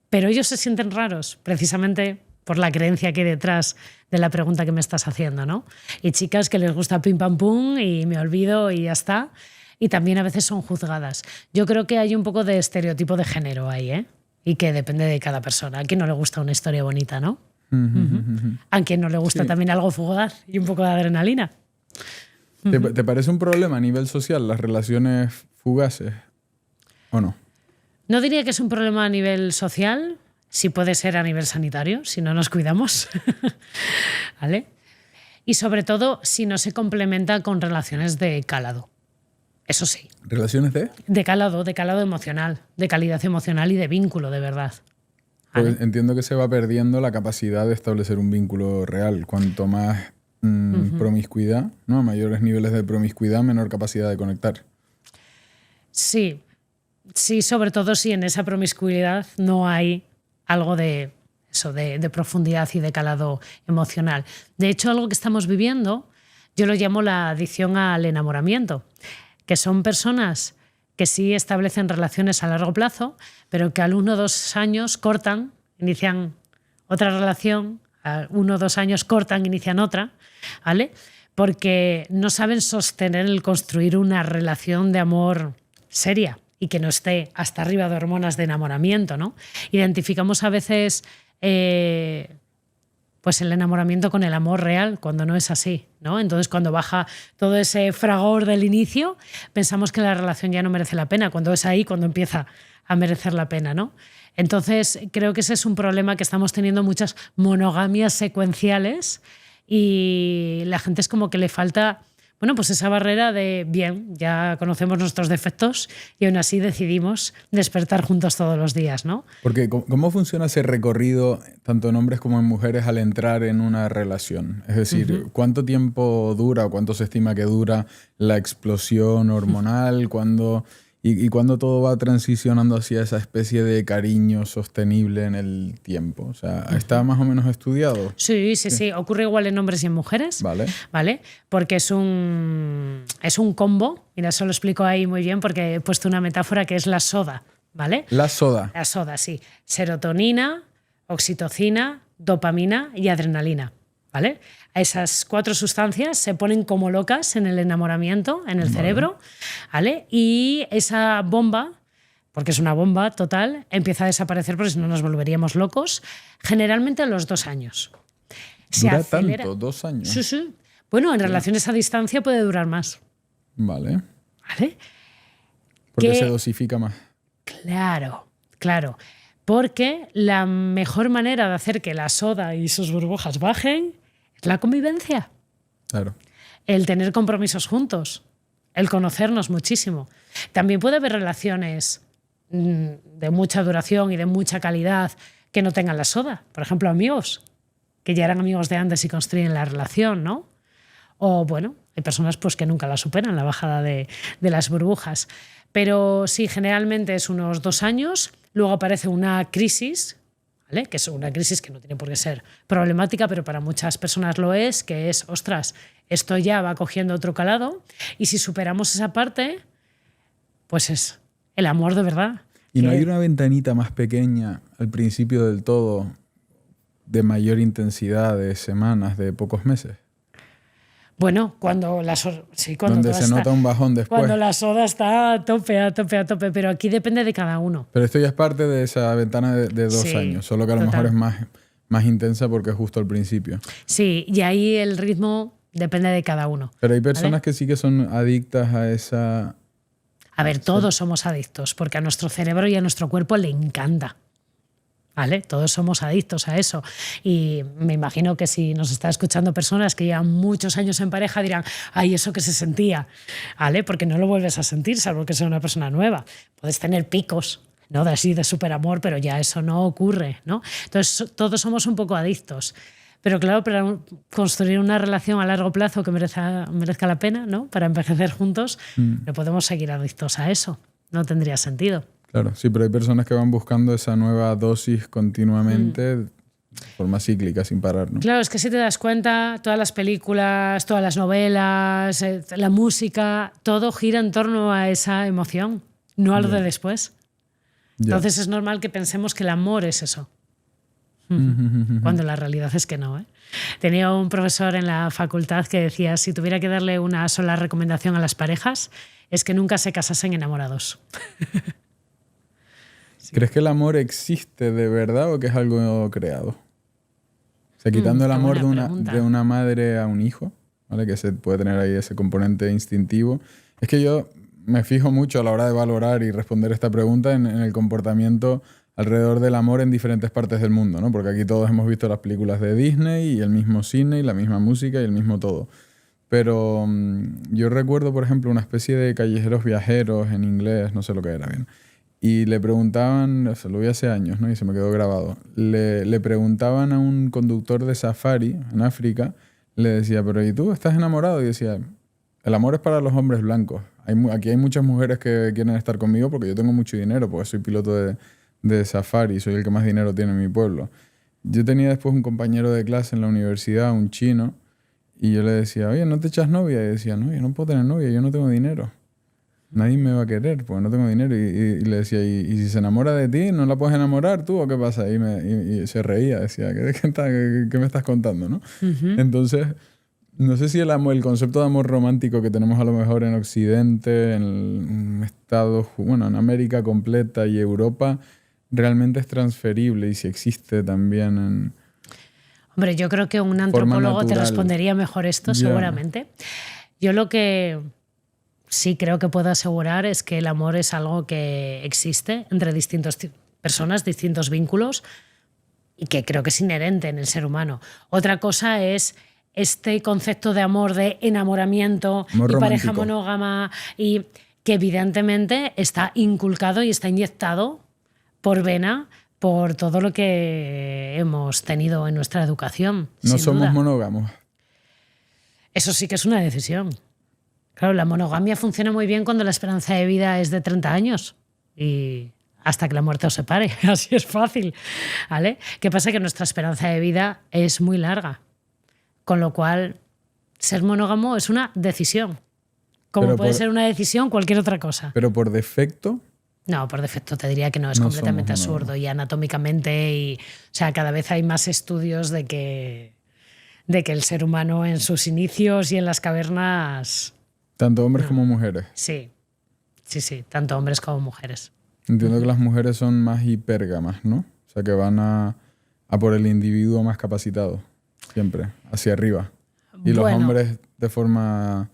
Pero ellos se sienten raros, precisamente por la creencia que hay detrás de la pregunta que me estás haciendo, ¿no? Y chicas que les gusta pim pam pum y me olvido y ya está. Y también a veces son juzgadas. Yo creo que hay un poco de estereotipo de género ahí, ¿eh? Y que depende de cada persona. A quien no le gusta una historia bonita, ¿no? A quien no le gusta también algo fugaz y un poco de adrenalina. ¿Te parece un problema a nivel social las relaciones fugaces o no? No diría que es un problema a nivel social, sí puede ser a nivel sanitario, si no nos cuidamos. ¿Vale? Y sobre todo si no se complementa con relaciones de calado. Eso sí. ¿Relaciones de? De calado emocional, de calidad emocional y de vínculo, de verdad. ¿Vale? Pues entiendo que se va perdiendo la capacidad de establecer un vínculo real. Cuanto más promiscuidad, ¿no? A mayores niveles de promiscuidad, menor capacidad de conectar. Sí, sobre todo si en esa promiscuidad no hay algo de eso, de profundidad y de calado emocional. De hecho, algo que estamos viviendo, yo lo llamo la adicción al enamoramiento, que son personas que sí establecen relaciones a largo plazo, pero que al 1 o 2 años cortan, inician otra relación, a 1 o 2 años cortan, inician otra, ¿vale? Porque no saben sostener el construir una relación de amor seria y que no esté hasta arriba de hormonas de enamoramiento, ¿no? Identificamos a veces pues el enamoramiento con el amor real, cuando no es así, ¿no? Entonces, cuando baja todo ese fragor del inicio, pensamos que la relación ya no merece la pena, cuando es ahí cuando empieza a merecer la pena, ¿no? Entonces, creo que ese es un problema que estamos teniendo muchas monogamias secuenciales y la gente es como que le falta, bueno, pues esa barrera de, bien, ya conocemos nuestros defectos y aún así decidimos despertar juntos todos los días, ¿no? Porque ¿cómo funciona ese recorrido, tanto en hombres como en mujeres, al entrar en una relación? Es decir, ¿cuánto tiempo dura o cuánto se estima que dura la explosión hormonal? ¿Y cuándo todo va transicionando hacia esa especie de cariño sostenible en el tiempo? O sea, ¿está más o menos estudiado? Sí. Ocurre igual en hombres y en mujeres. Vale. Porque es un combo. Mira, eso lo explico ahí muy bien porque he puesto una metáfora que es la soda, ¿vale? La soda. La soda, sí. Serotonina, oxitocina, dopamina y adrenalina, ¿vale? Esas 4 sustancias se ponen como locas en el enamoramiento, en el cerebro, ¿vale? Y esa bomba, porque es una bomba total, empieza a desaparecer porque si no nos volveríamos locos, generalmente a los 2 años. Se ¿Dura acelera. tanto? 2 años. Sí, sí. Bueno, en relaciones a distancia puede durar más. Vale. ¿Vale? Porque Que- se dosifica más. Claro, claro. Porque la mejor manera de hacer que la soda y sus burbujas bajen es la convivencia. Claro. El tener compromisos juntos, el conocernos muchísimo. También puede haber relaciones de mucha duración y de mucha calidad que no tengan la soda. Por ejemplo, amigos, que ya eran amigos de antes y construyen la relación, ¿no? O bueno, hay personas pues, que nunca la superan, la bajada de las burbujas. Pero sí, generalmente es unos 2 años, luego aparece una crisis, ¿vale? Que es una crisis que no tiene por qué ser problemática, pero para muchas personas lo es, que es, ostras, esto ya va cogiendo otro calado, y si superamos esa parte, pues es el amor de verdad. ¿Y no que- hay una ventanita más pequeña al principio del todo de mayor intensidad, de semanas, de pocos meses? Bueno, cuando la soda, sí, cuando Donde toda se está- nota un bajón después. cuando la soda está a tope, a tope, a tope, pero aquí depende de cada uno. Pero esto ya es parte de esa ventana de 2 Sí, años, solo que a lo total. mejor es más intensa porque es justo al principio. Sí, y ahí el ritmo depende de cada uno. Pero hay personas ¿Vale? que sí que son adictas a esa... A ver, todos somos adictos, porque a nuestro cerebro y a nuestro cuerpo le encanta. ¿Vale? Todos somos adictos a eso. Y me imagino que si nos está escuchando personas que llevan muchos años en pareja dirán, ay, eso que se sentía, ¿vale? Porque no lo vuelves a sentir, salvo que sea una persona nueva. Puedes tener picos, ¿no? De así, de superamor, pero ya eso no ocurre, ¿no? Entonces, todos somos un poco adictos. Pero claro, para construir una relación a largo plazo que merezca la pena, ¿no? Para envejecer juntos, no podemos seguir adictos a eso. No tendría sentido. Claro, sí, pero hay personas que van buscando esa nueva dosis continuamente de forma cíclica, sin parar, ¿no? Claro, es que si te das cuenta, todas las películas, todas las novelas, la música, todo gira en torno a esa emoción, no a lo de después. Ya. Entonces es normal que pensemos que el amor es eso. Cuando la realidad es que no, ¿eh? Tenía un profesor en la facultad que decía, si tuviera que darle una sola recomendación a las parejas, es que nunca se casasen enamorados. ¿Crees que el amor existe de verdad o que es algo creado? O sea, quitando el qué amor buena pregunta. de una madre a un hijo, ¿vale? Que se puede tener ahí ese componente instintivo. Es que yo me fijo mucho a la hora de valorar y responder esta pregunta en el comportamiento alrededor del amor en diferentes partes del mundo, ¿no? Porque aquí todos hemos visto las películas de Disney y el mismo cine y la misma música y el mismo todo. Pero yo recuerdo, por ejemplo, una especie de callejeros viajeros en inglés, no sé lo que era bien. Y le preguntaban, o sea, lo vi hace años, ¿no? Y se me quedó grabado. Le preguntaban a un conductor de safari en África, le decía, pero ¿y tú estás enamorado? Y decía, el amor es para los hombres blancos. Aquí hay muchas mujeres que quieren estar conmigo porque yo tengo mucho dinero, porque soy piloto de safari, soy el que más dinero tiene en mi pueblo. Yo tenía después un compañero de clase en la universidad, un chino, y yo le decía, oye, ¿no te echas novia? Y decía, no, yo no puedo tener novia, yo no tengo dinero. Nadie me va a querer porque no tengo dinero. Y le decía, ¿y si se enamora de ti, no la puedes enamorar tú o qué pasa? Y se reía, decía, ¿qué me estás contando? ¿No? Entonces, no sé si el concepto de amor romántico que tenemos a lo mejor en Occidente, en Estados, bueno, en América completa y Europa, realmente es transferible y si existe también en... Hombre, yo creo que un Forma antropólogo te natural. respondería mejor esto, Ya. seguramente. Yo lo que sí creo que puedo asegurar es que el amor es algo que existe entre distintas personas, distintos vínculos, y que creo que es inherente en el ser humano. Otra cosa es este concepto de amor, de enamoramiento Amor y pareja romántico. monógama, y que evidentemente está inculcado y está inyectado por vena por todo lo que hemos tenido en nuestra educación. No sin somos duda. monógamos. Eso sí que es una decisión. Claro, la monogamia funciona muy bien cuando la esperanza de vida es de 30 años y hasta que la muerte os separe. Así es fácil. ¿Vale? ¿Qué pasa? Que nuestra esperanza de vida es muy larga. Con lo cual, ser monógamo es una decisión. Como Pero puede por- ser una decisión cualquier otra cosa. Pero por defecto, No, por defecto te diría que no, es No completamente somos absurdo y anatómicamente y, o sea, cada vez hay más estudios de que el ser humano en sus inicios y en las cavernas, tanto hombres como mujeres. sí, tanto hombres como mujeres. Entiendo que las mujeres son más hipérgamas, ¿no? O sea, que van a por el individuo más capacitado. siempre, hacia arriba. Y los hombres de forma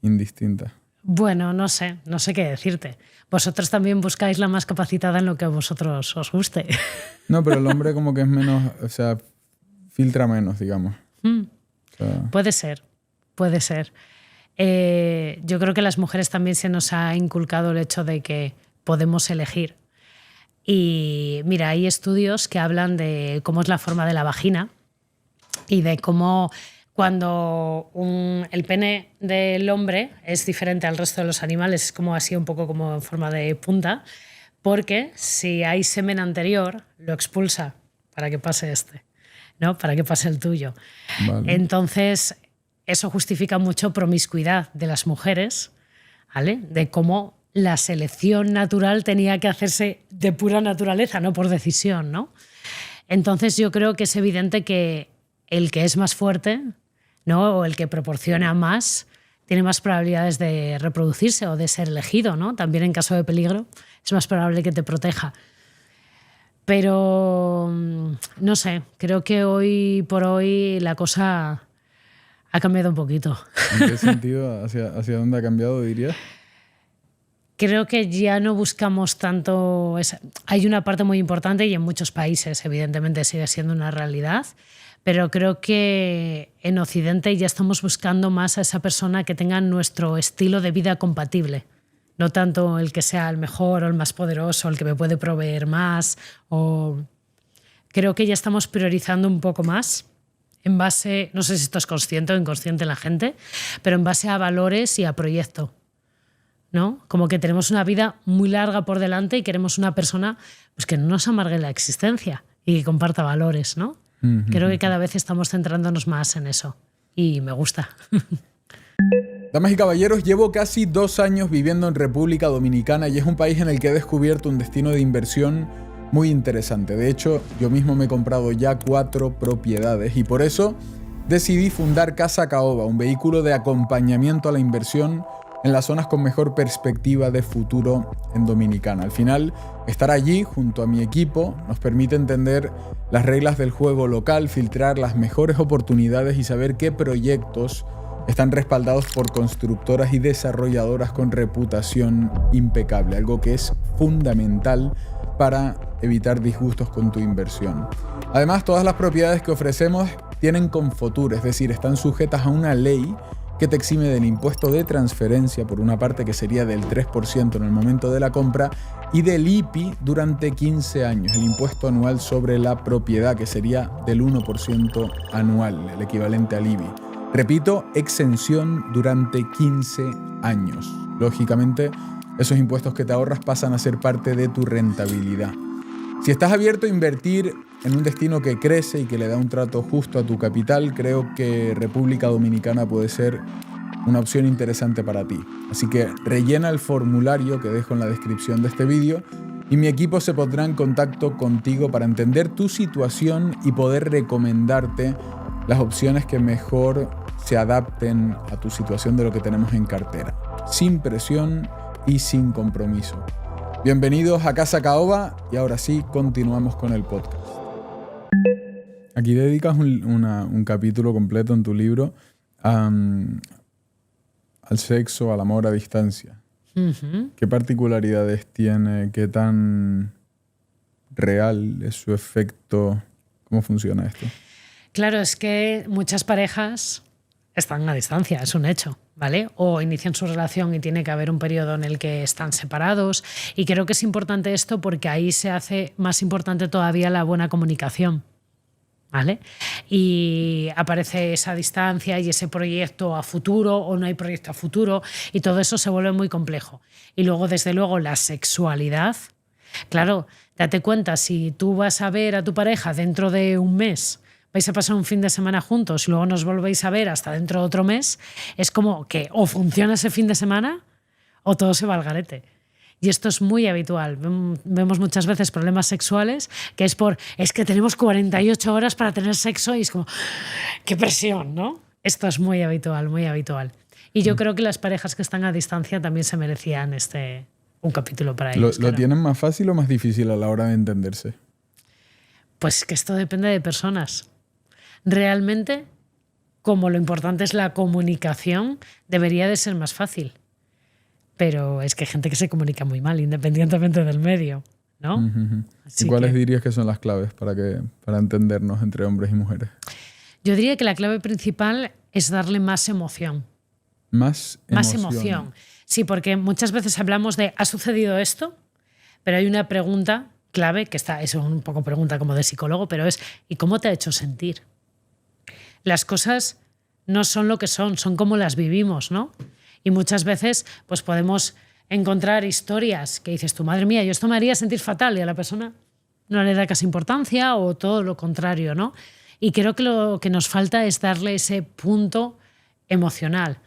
indistinta. Bueno, no sé qué decirte. Vosotros también buscáis la más capacitada en lo que a vosotros os guste. No, pero el hombre como que es menos, o sea, filtra menos, digamos. O sea, puede ser. Yo creo que a las mujeres también se nos ha inculcado el hecho de que podemos elegir. Y mira, hay estudios que hablan de cómo es la forma de la vagina y de cómo cuando el pene del hombre es diferente al resto de los animales, es como así un poco como en forma de punta, porque si hay semen anterior, lo expulsa para que pase ¿no? Para que pase el tuyo. vale. Entonces, eso justifica mucho promiscuidad de las mujeres, ¿vale? De cómo la selección natural tenía que hacerse de pura naturaleza, no por decisión, ¿no? Entonces yo creo que es evidente que el que es más fuerte, ¿no? O el que proporciona más tiene más probabilidades de reproducirse o de ser elegido, ¿no? También en caso de peligro es más probable que te proteja. Pero no sé, creo que hoy por hoy la cosa ha cambiado un poquito. ¿En qué sentido? ¿Hacia dónde ha cambiado, dirías? Creo que ya no buscamos tanto... Hay una parte muy importante y en muchos países evidentemente sigue siendo una realidad, pero creo que en Occidente ya estamos buscando más a esa persona que tenga nuestro estilo de vida compatible. No tanto el que sea el mejor o el más poderoso, el que me puede proveer más. Creo que ya estamos priorizando un poco más en base, no sé si esto es consciente o inconsciente en la gente, pero en base a valores y a proyecto, ¿no? Como que tenemos una vida muy larga por delante y queremos una persona pues, que no nos amargue la existencia y que comparta valores, ¿no? Creo que cada vez estamos centrándonos más en eso y me gusta. Damas y caballeros, llevo casi 2 años viviendo en República Dominicana y es un país en el que he descubierto un destino de inversión muy interesante. De hecho, yo mismo me he comprado ya 4 propiedades y por eso decidí fundar Casa Caoba, un vehículo de acompañamiento a la inversión en las zonas con mejor perspectiva de futuro en Dominicana. Al final, estar allí junto a mi equipo nos permite entender las reglas del juego local, filtrar las mejores oportunidades y saber qué proyectos están respaldados por constructoras y desarrolladoras con reputación impecable, algo que es fundamental para evitar disgustos con tu inversión. Además, todas las propiedades que ofrecemos tienen Confotur, es decir, están sujetas a una ley que te exime del impuesto de transferencia por una parte que sería del 3% en el momento de la compra y del IPI durante 15 años, el impuesto anual sobre la propiedad que sería del 1% anual, el equivalente al IBI. Repito, exención durante 15 años. Lógicamente, esos impuestos que te ahorras pasan a ser parte de tu rentabilidad. Si estás abierto a invertir en un destino que crece y que le da un trato justo a tu capital, creo que República Dominicana puede ser una opción interesante para ti. Así que rellena el formulario que dejo en la descripción de este vídeo y mi equipo se pondrá en contacto contigo para entender tu situación y poder recomendarte las opciones que mejor se adapten a tu situación de lo que tenemos en cartera, sin presión y sin compromiso. Bienvenidos a Casa Caoba y ahora sí, continuamos con el podcast. Aquí dedicas un capítulo completo en tu libro al sexo, al amor a distancia. ¿Qué particularidades tiene? ¿Qué tan real es su efecto? ¿Cómo funciona esto? Claro, es que muchas parejas están a distancia, es un hecho, ¿vale? O inician su relación y tiene que haber un periodo en el que están separados. Y creo que es importante esto porque ahí se hace más importante todavía la buena comunicación, ¿vale? Y aparece esa distancia y ese proyecto a futuro o no hay proyecto a futuro y todo eso se vuelve muy complejo. Y luego, desde luego, la sexualidad. Claro, date cuenta, si tú vas a ver a tu pareja dentro de un mes, vais a pasar un fin de semana juntos y luego nos volvéis a ver hasta dentro de otro mes, es como que o funciona ese fin de semana o todo se va al garete. Y esto es muy habitual. Vemos muchas veces problemas sexuales que es que tenemos 48 horas para tener sexo y es como, qué presión, ¿no? Esto es muy habitual, muy habitual. Y yo creo que las parejas que están a distancia también se merecían un capítulo para ellos. ¿Lo tienen más fácil o más difícil a la hora de entenderse? Pues que esto depende de personas. Realmente, como lo importante es la comunicación, debería de ser más fácil. Pero es que hay gente que se comunica muy mal, independientemente del medio, ¿no? ¿Y cuáles dirías que son las claves para entendernos entre hombres y mujeres? Yo diría que la clave principal es darle más emoción. Más emoción. Sí, porque muchas veces hablamos de ¿ha sucedido esto? Pero hay una pregunta clave, que es un poco pregunta como de psicólogo, pero es ¿y cómo te ha hecho sentir? Las cosas no son lo que son como las vivimos, ¿no? Y muchas veces pues podemos encontrar historias que dices tú, madre mía, yo esto me haría sentir fatal, y a la persona no le da casi importancia o todo lo contrario, ¿no? Y creo que lo que nos falta es darle ese punto emocional.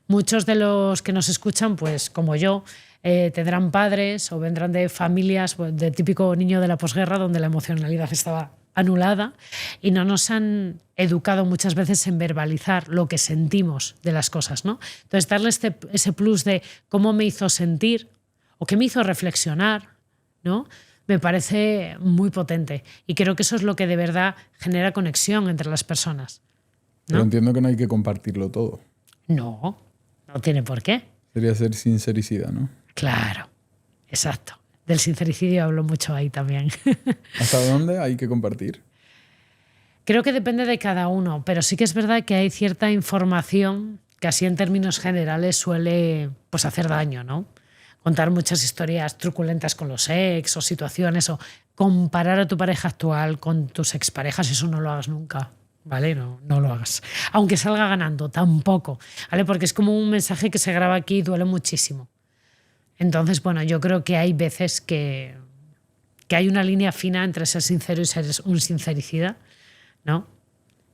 Muchos de los que nos escuchan, pues como yo, tendrán padres o vendrán de familias de típico niño de la posguerra donde la emocionalidad estaba anulada y no nos han educado muchas veces en verbalizar lo que sentimos de las cosas, ¿no? Entonces, darle ese plus de cómo me hizo sentir o qué me hizo reflexionar, ¿no? Me parece muy potente y creo que eso es lo que de verdad genera conexión entre las personas, ¿no? Pero entiendo que no hay que compartirlo todo. No tiene por qué. Sería ser sincericida, ¿no? Claro, exacto. Del sincericidio hablo mucho ahí también. ¿Hasta dónde hay que compartir? Creo que depende de cada uno, pero sí que es verdad que hay cierta información que así en términos generales suele pues, hacer daño, ¿no? Contar muchas historias truculentas con los ex o situaciones o comparar a tu pareja actual con tus exparejas, eso no lo hagas nunca, ¿vale? No lo hagas. Aunque salga ganando, tampoco, ¿vale? Porque es como un mensaje que se graba aquí y duele muchísimo. Entonces, bueno, yo creo que hay veces que hay una línea fina entre ser sincero y ser un sincericida, ¿no?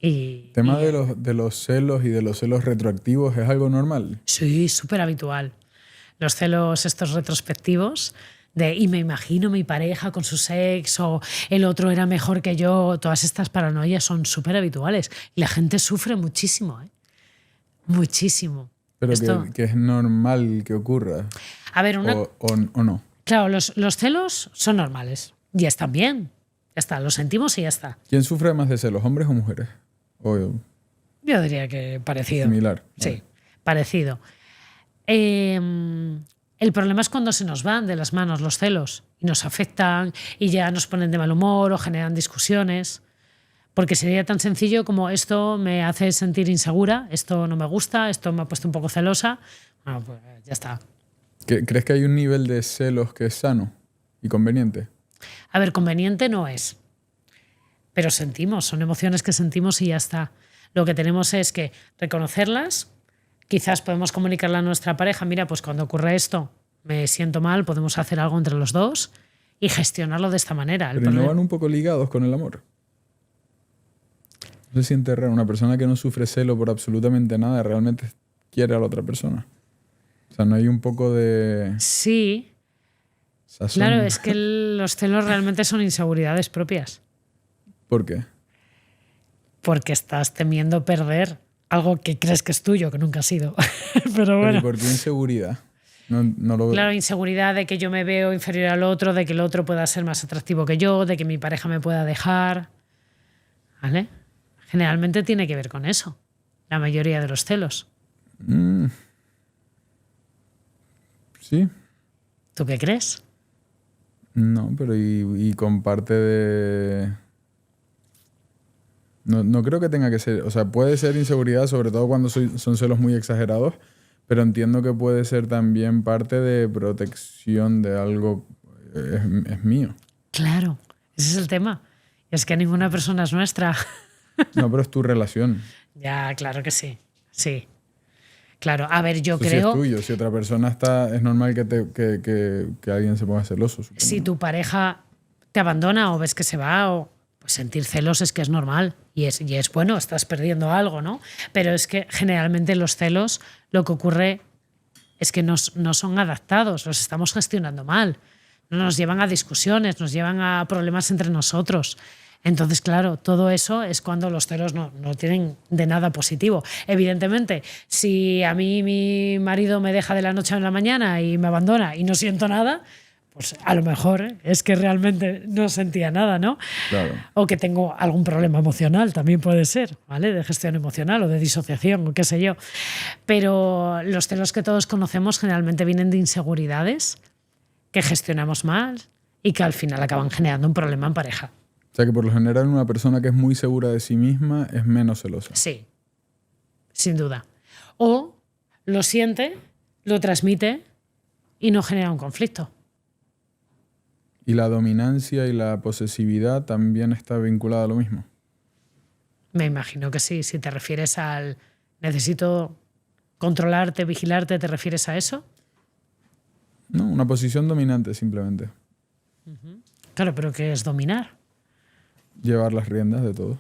¿El tema de los celos y de los celos retroactivos es algo normal? Sí, súper habitual. Los celos estos retrospectivos y me imagino mi pareja con su ex o el otro era mejor que yo, todas estas paranoias son súper habituales y la gente sufre muchísimo, ¿eh? Muchísimo. Pero que es normal que ocurra. A ver, o no. Claro, los celos son normales y están bien. Ya está, lo sentimos y ya está. ¿Quién sufre más de celos, hombres o mujeres? Yo diría que parecido. Similar. Sí, vale. parecido. El problema es cuando se nos van de las manos los celos y nos afectan y ya nos ponen de mal humor o generan discusiones. Porque sería tan sencillo como esto me hace sentir insegura, esto no me gusta, esto me ha puesto un poco celosa. Bueno, pues ya está. ¿Crees que hay un nivel de celos que es sano y conveniente? A ver, conveniente no es. Pero sentimos, son emociones que sentimos y ya está. Lo que tenemos es que reconocerlas, quizás podemos comunicarle a nuestra pareja, mira, pues cuando ocurre esto me siento mal, podemos hacer algo entre los dos y gestionarlo de esta manera. Pero no van un poco ligados con el amor. No se siente raro. Una persona que no sufre celo por absolutamente nada realmente quiere a la otra persona. O sea, no hay un poco de... Sí. Sazón. Claro, es que los celos realmente son inseguridades propias. ¿Por qué? Porque estás temiendo perder algo que crees que es tuyo, que nunca ha sido. Pero bueno. ¿Y por qué inseguridad? No lo... Claro, inseguridad de que yo me veo inferior al otro, de que el otro pueda ser más atractivo que yo, de que mi pareja me pueda dejar. ¿Vale? Generalmente tiene que ver con eso, la mayoría de los celos. Sí. ¿Tú qué crees? No, pero y con parte de... No creo que tenga que ser... O sea, puede ser inseguridad, sobre todo cuando son celos muy exagerados, pero entiendo que puede ser también parte de protección de algo es mío. Claro, ese es el tema. Es que ninguna persona es nuestra. No, pero es tu relación. Ya, claro que sí. Sí. Claro, a ver, yo Eso creo... Si es tuyo, si otra persona está... Es normal que alguien se ponga celoso. Supongo. Si tu pareja te abandona o ves que se va, pues sentir celos es que es normal. Y es bueno, estás perdiendo algo, ¿no? Pero es que generalmente los celos, lo que ocurre es que no son adaptados, los estamos gestionando mal. Nos llevan a discusiones, nos llevan a problemas entre nosotros. Entonces, claro, todo eso es cuando los celos no tienen de nada positivo. Evidentemente, si a mí mi marido me deja de la noche a la mañana y me abandona y no siento nada, pues a lo mejor es que realmente no sentía nada, ¿no? Claro. O que tengo algún problema emocional, también puede ser, ¿vale? De gestión emocional o de disociación o qué sé yo. Pero los celos que todos conocemos generalmente vienen de inseguridades que gestionamos mal y que al final acaban generando un problema en pareja. O sea que por lo general una persona que es muy segura de sí misma es menos celosa. Sí, sin duda. O lo siente, lo transmite y no genera un conflicto. ¿Y la dominancia y la posesividad también está vinculada a lo mismo? Me imagino que sí. Si te refieres al necesito controlarte, vigilarte, ¿te refieres a eso? No, una posición dominante simplemente. Claro, pero ¿qué es dominar? Llevar las riendas de todo.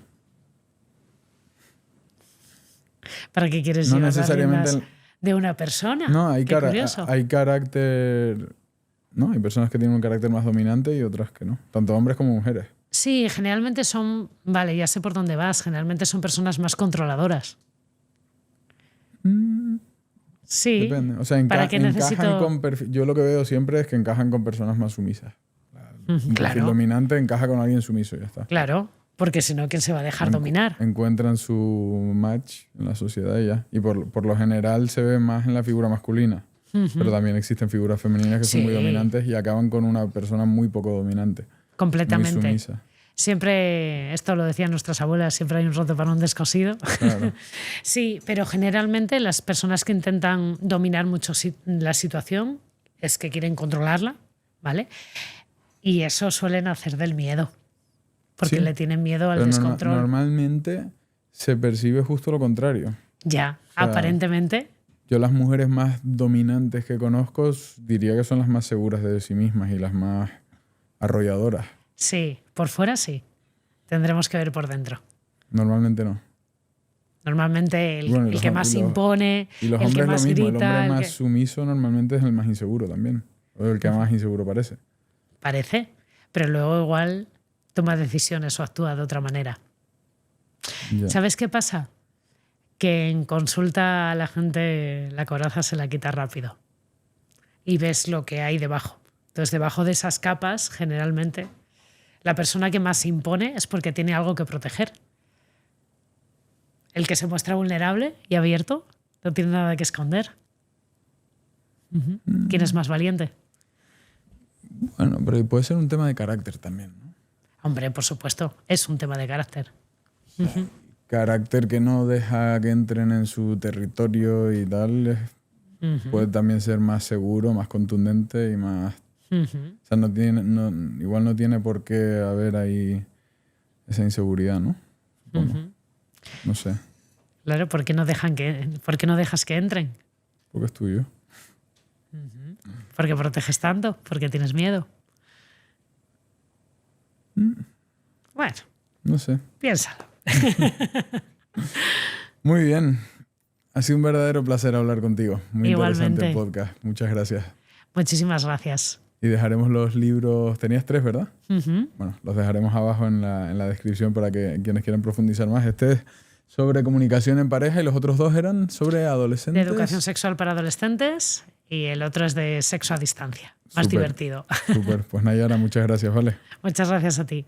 ¿Para qué quieres No llevar las necesariamente riendas de una persona? No, Qué curioso. hay carácter... No, hay personas que tienen un carácter más dominante y otras que no. Tanto hombres como mujeres. Sí, generalmente son... Vale, ya sé por dónde vas. Generalmente son personas más controladoras. Sí. Depende. O sea, ¿Para qué encajan necesito...? con yo lo que veo siempre es que encajan con personas más sumisas. Un perfil Claro, dominante encaja con alguien sumiso y ya está. claro. Porque si no, ¿quién se va a dejar dominar? Encuentran su match en la sociedad y ya. Y por lo general se ve más en la figura masculina. Pero también existen figuras femeninas que son muy Sí. dominantes y acaban con una persona muy poco dominante. Completamente. Muy sumisa. Siempre, esto lo decían nuestras abuelas, siempre hay un roto para un descosido. Claro. Sí, pero generalmente las personas que intentan dominar mucho la situación es que quieren controlarla, ¿vale? Y eso suelen hacer del miedo, porque Sí, le tienen miedo al Pero descontrol. normalmente se percibe justo lo contrario. Ya, sea, aparentemente, Yo las mujeres más dominantes que conozco diría que son las más seguras de sí mismas y las más arrolladoras. sí, por fuera sí. Tendremos que ver por dentro. Normalmente no. Normalmente Bueno, el que más impone, Y los el que hombres más lo mismo. grita, El hombre el más que... sumiso normalmente es el más inseguro también. O el que más inseguro parece. Parece, pero luego igual toma decisiones o actúa de otra manera. Ya. ¿Sabes qué pasa? Que en consulta a la gente la coraza se la quita rápido y ves lo que hay debajo. Entonces, debajo de esas capas, generalmente, la persona que más se impone es porque tiene algo que proteger. El que se muestra vulnerable y abierto no tiene nada que esconder. ¿Quién es más valiente? Bueno, pero puede ser un tema de carácter también, ¿no? Hombre, por supuesto, es un tema de carácter. Carácter que no deja que entren en su territorio y tal. Puede también ser más seguro, más contundente y más... O sea, igual no tiene por qué haber ahí esa inseguridad, ¿no? Supongo. No sé. Claro, ¿por qué no dejas que entren? Porque es tuyo. ¿Por qué proteges tanto? ¿Porque tienes miedo? Bueno, No sé. piénsalo. Muy bien. Ha sido un verdadero placer hablar contigo. Muy interesante Igualmente. el podcast. Muchas gracias. Muchísimas gracias. Y dejaremos los libros... Tenías 3, ¿verdad? Ujú. Bueno, los dejaremos abajo en la descripción para que quienes quieran profundizar más. Este es sobre comunicación en pareja y los otros 2 eran sobre De adolescentes. educación sexual para adolescentes y el otro es de sexo a distancia. Más Súper. divertido. Súper. Pues Nayara, muchas gracias, ¿vale? Muchas gracias a ti.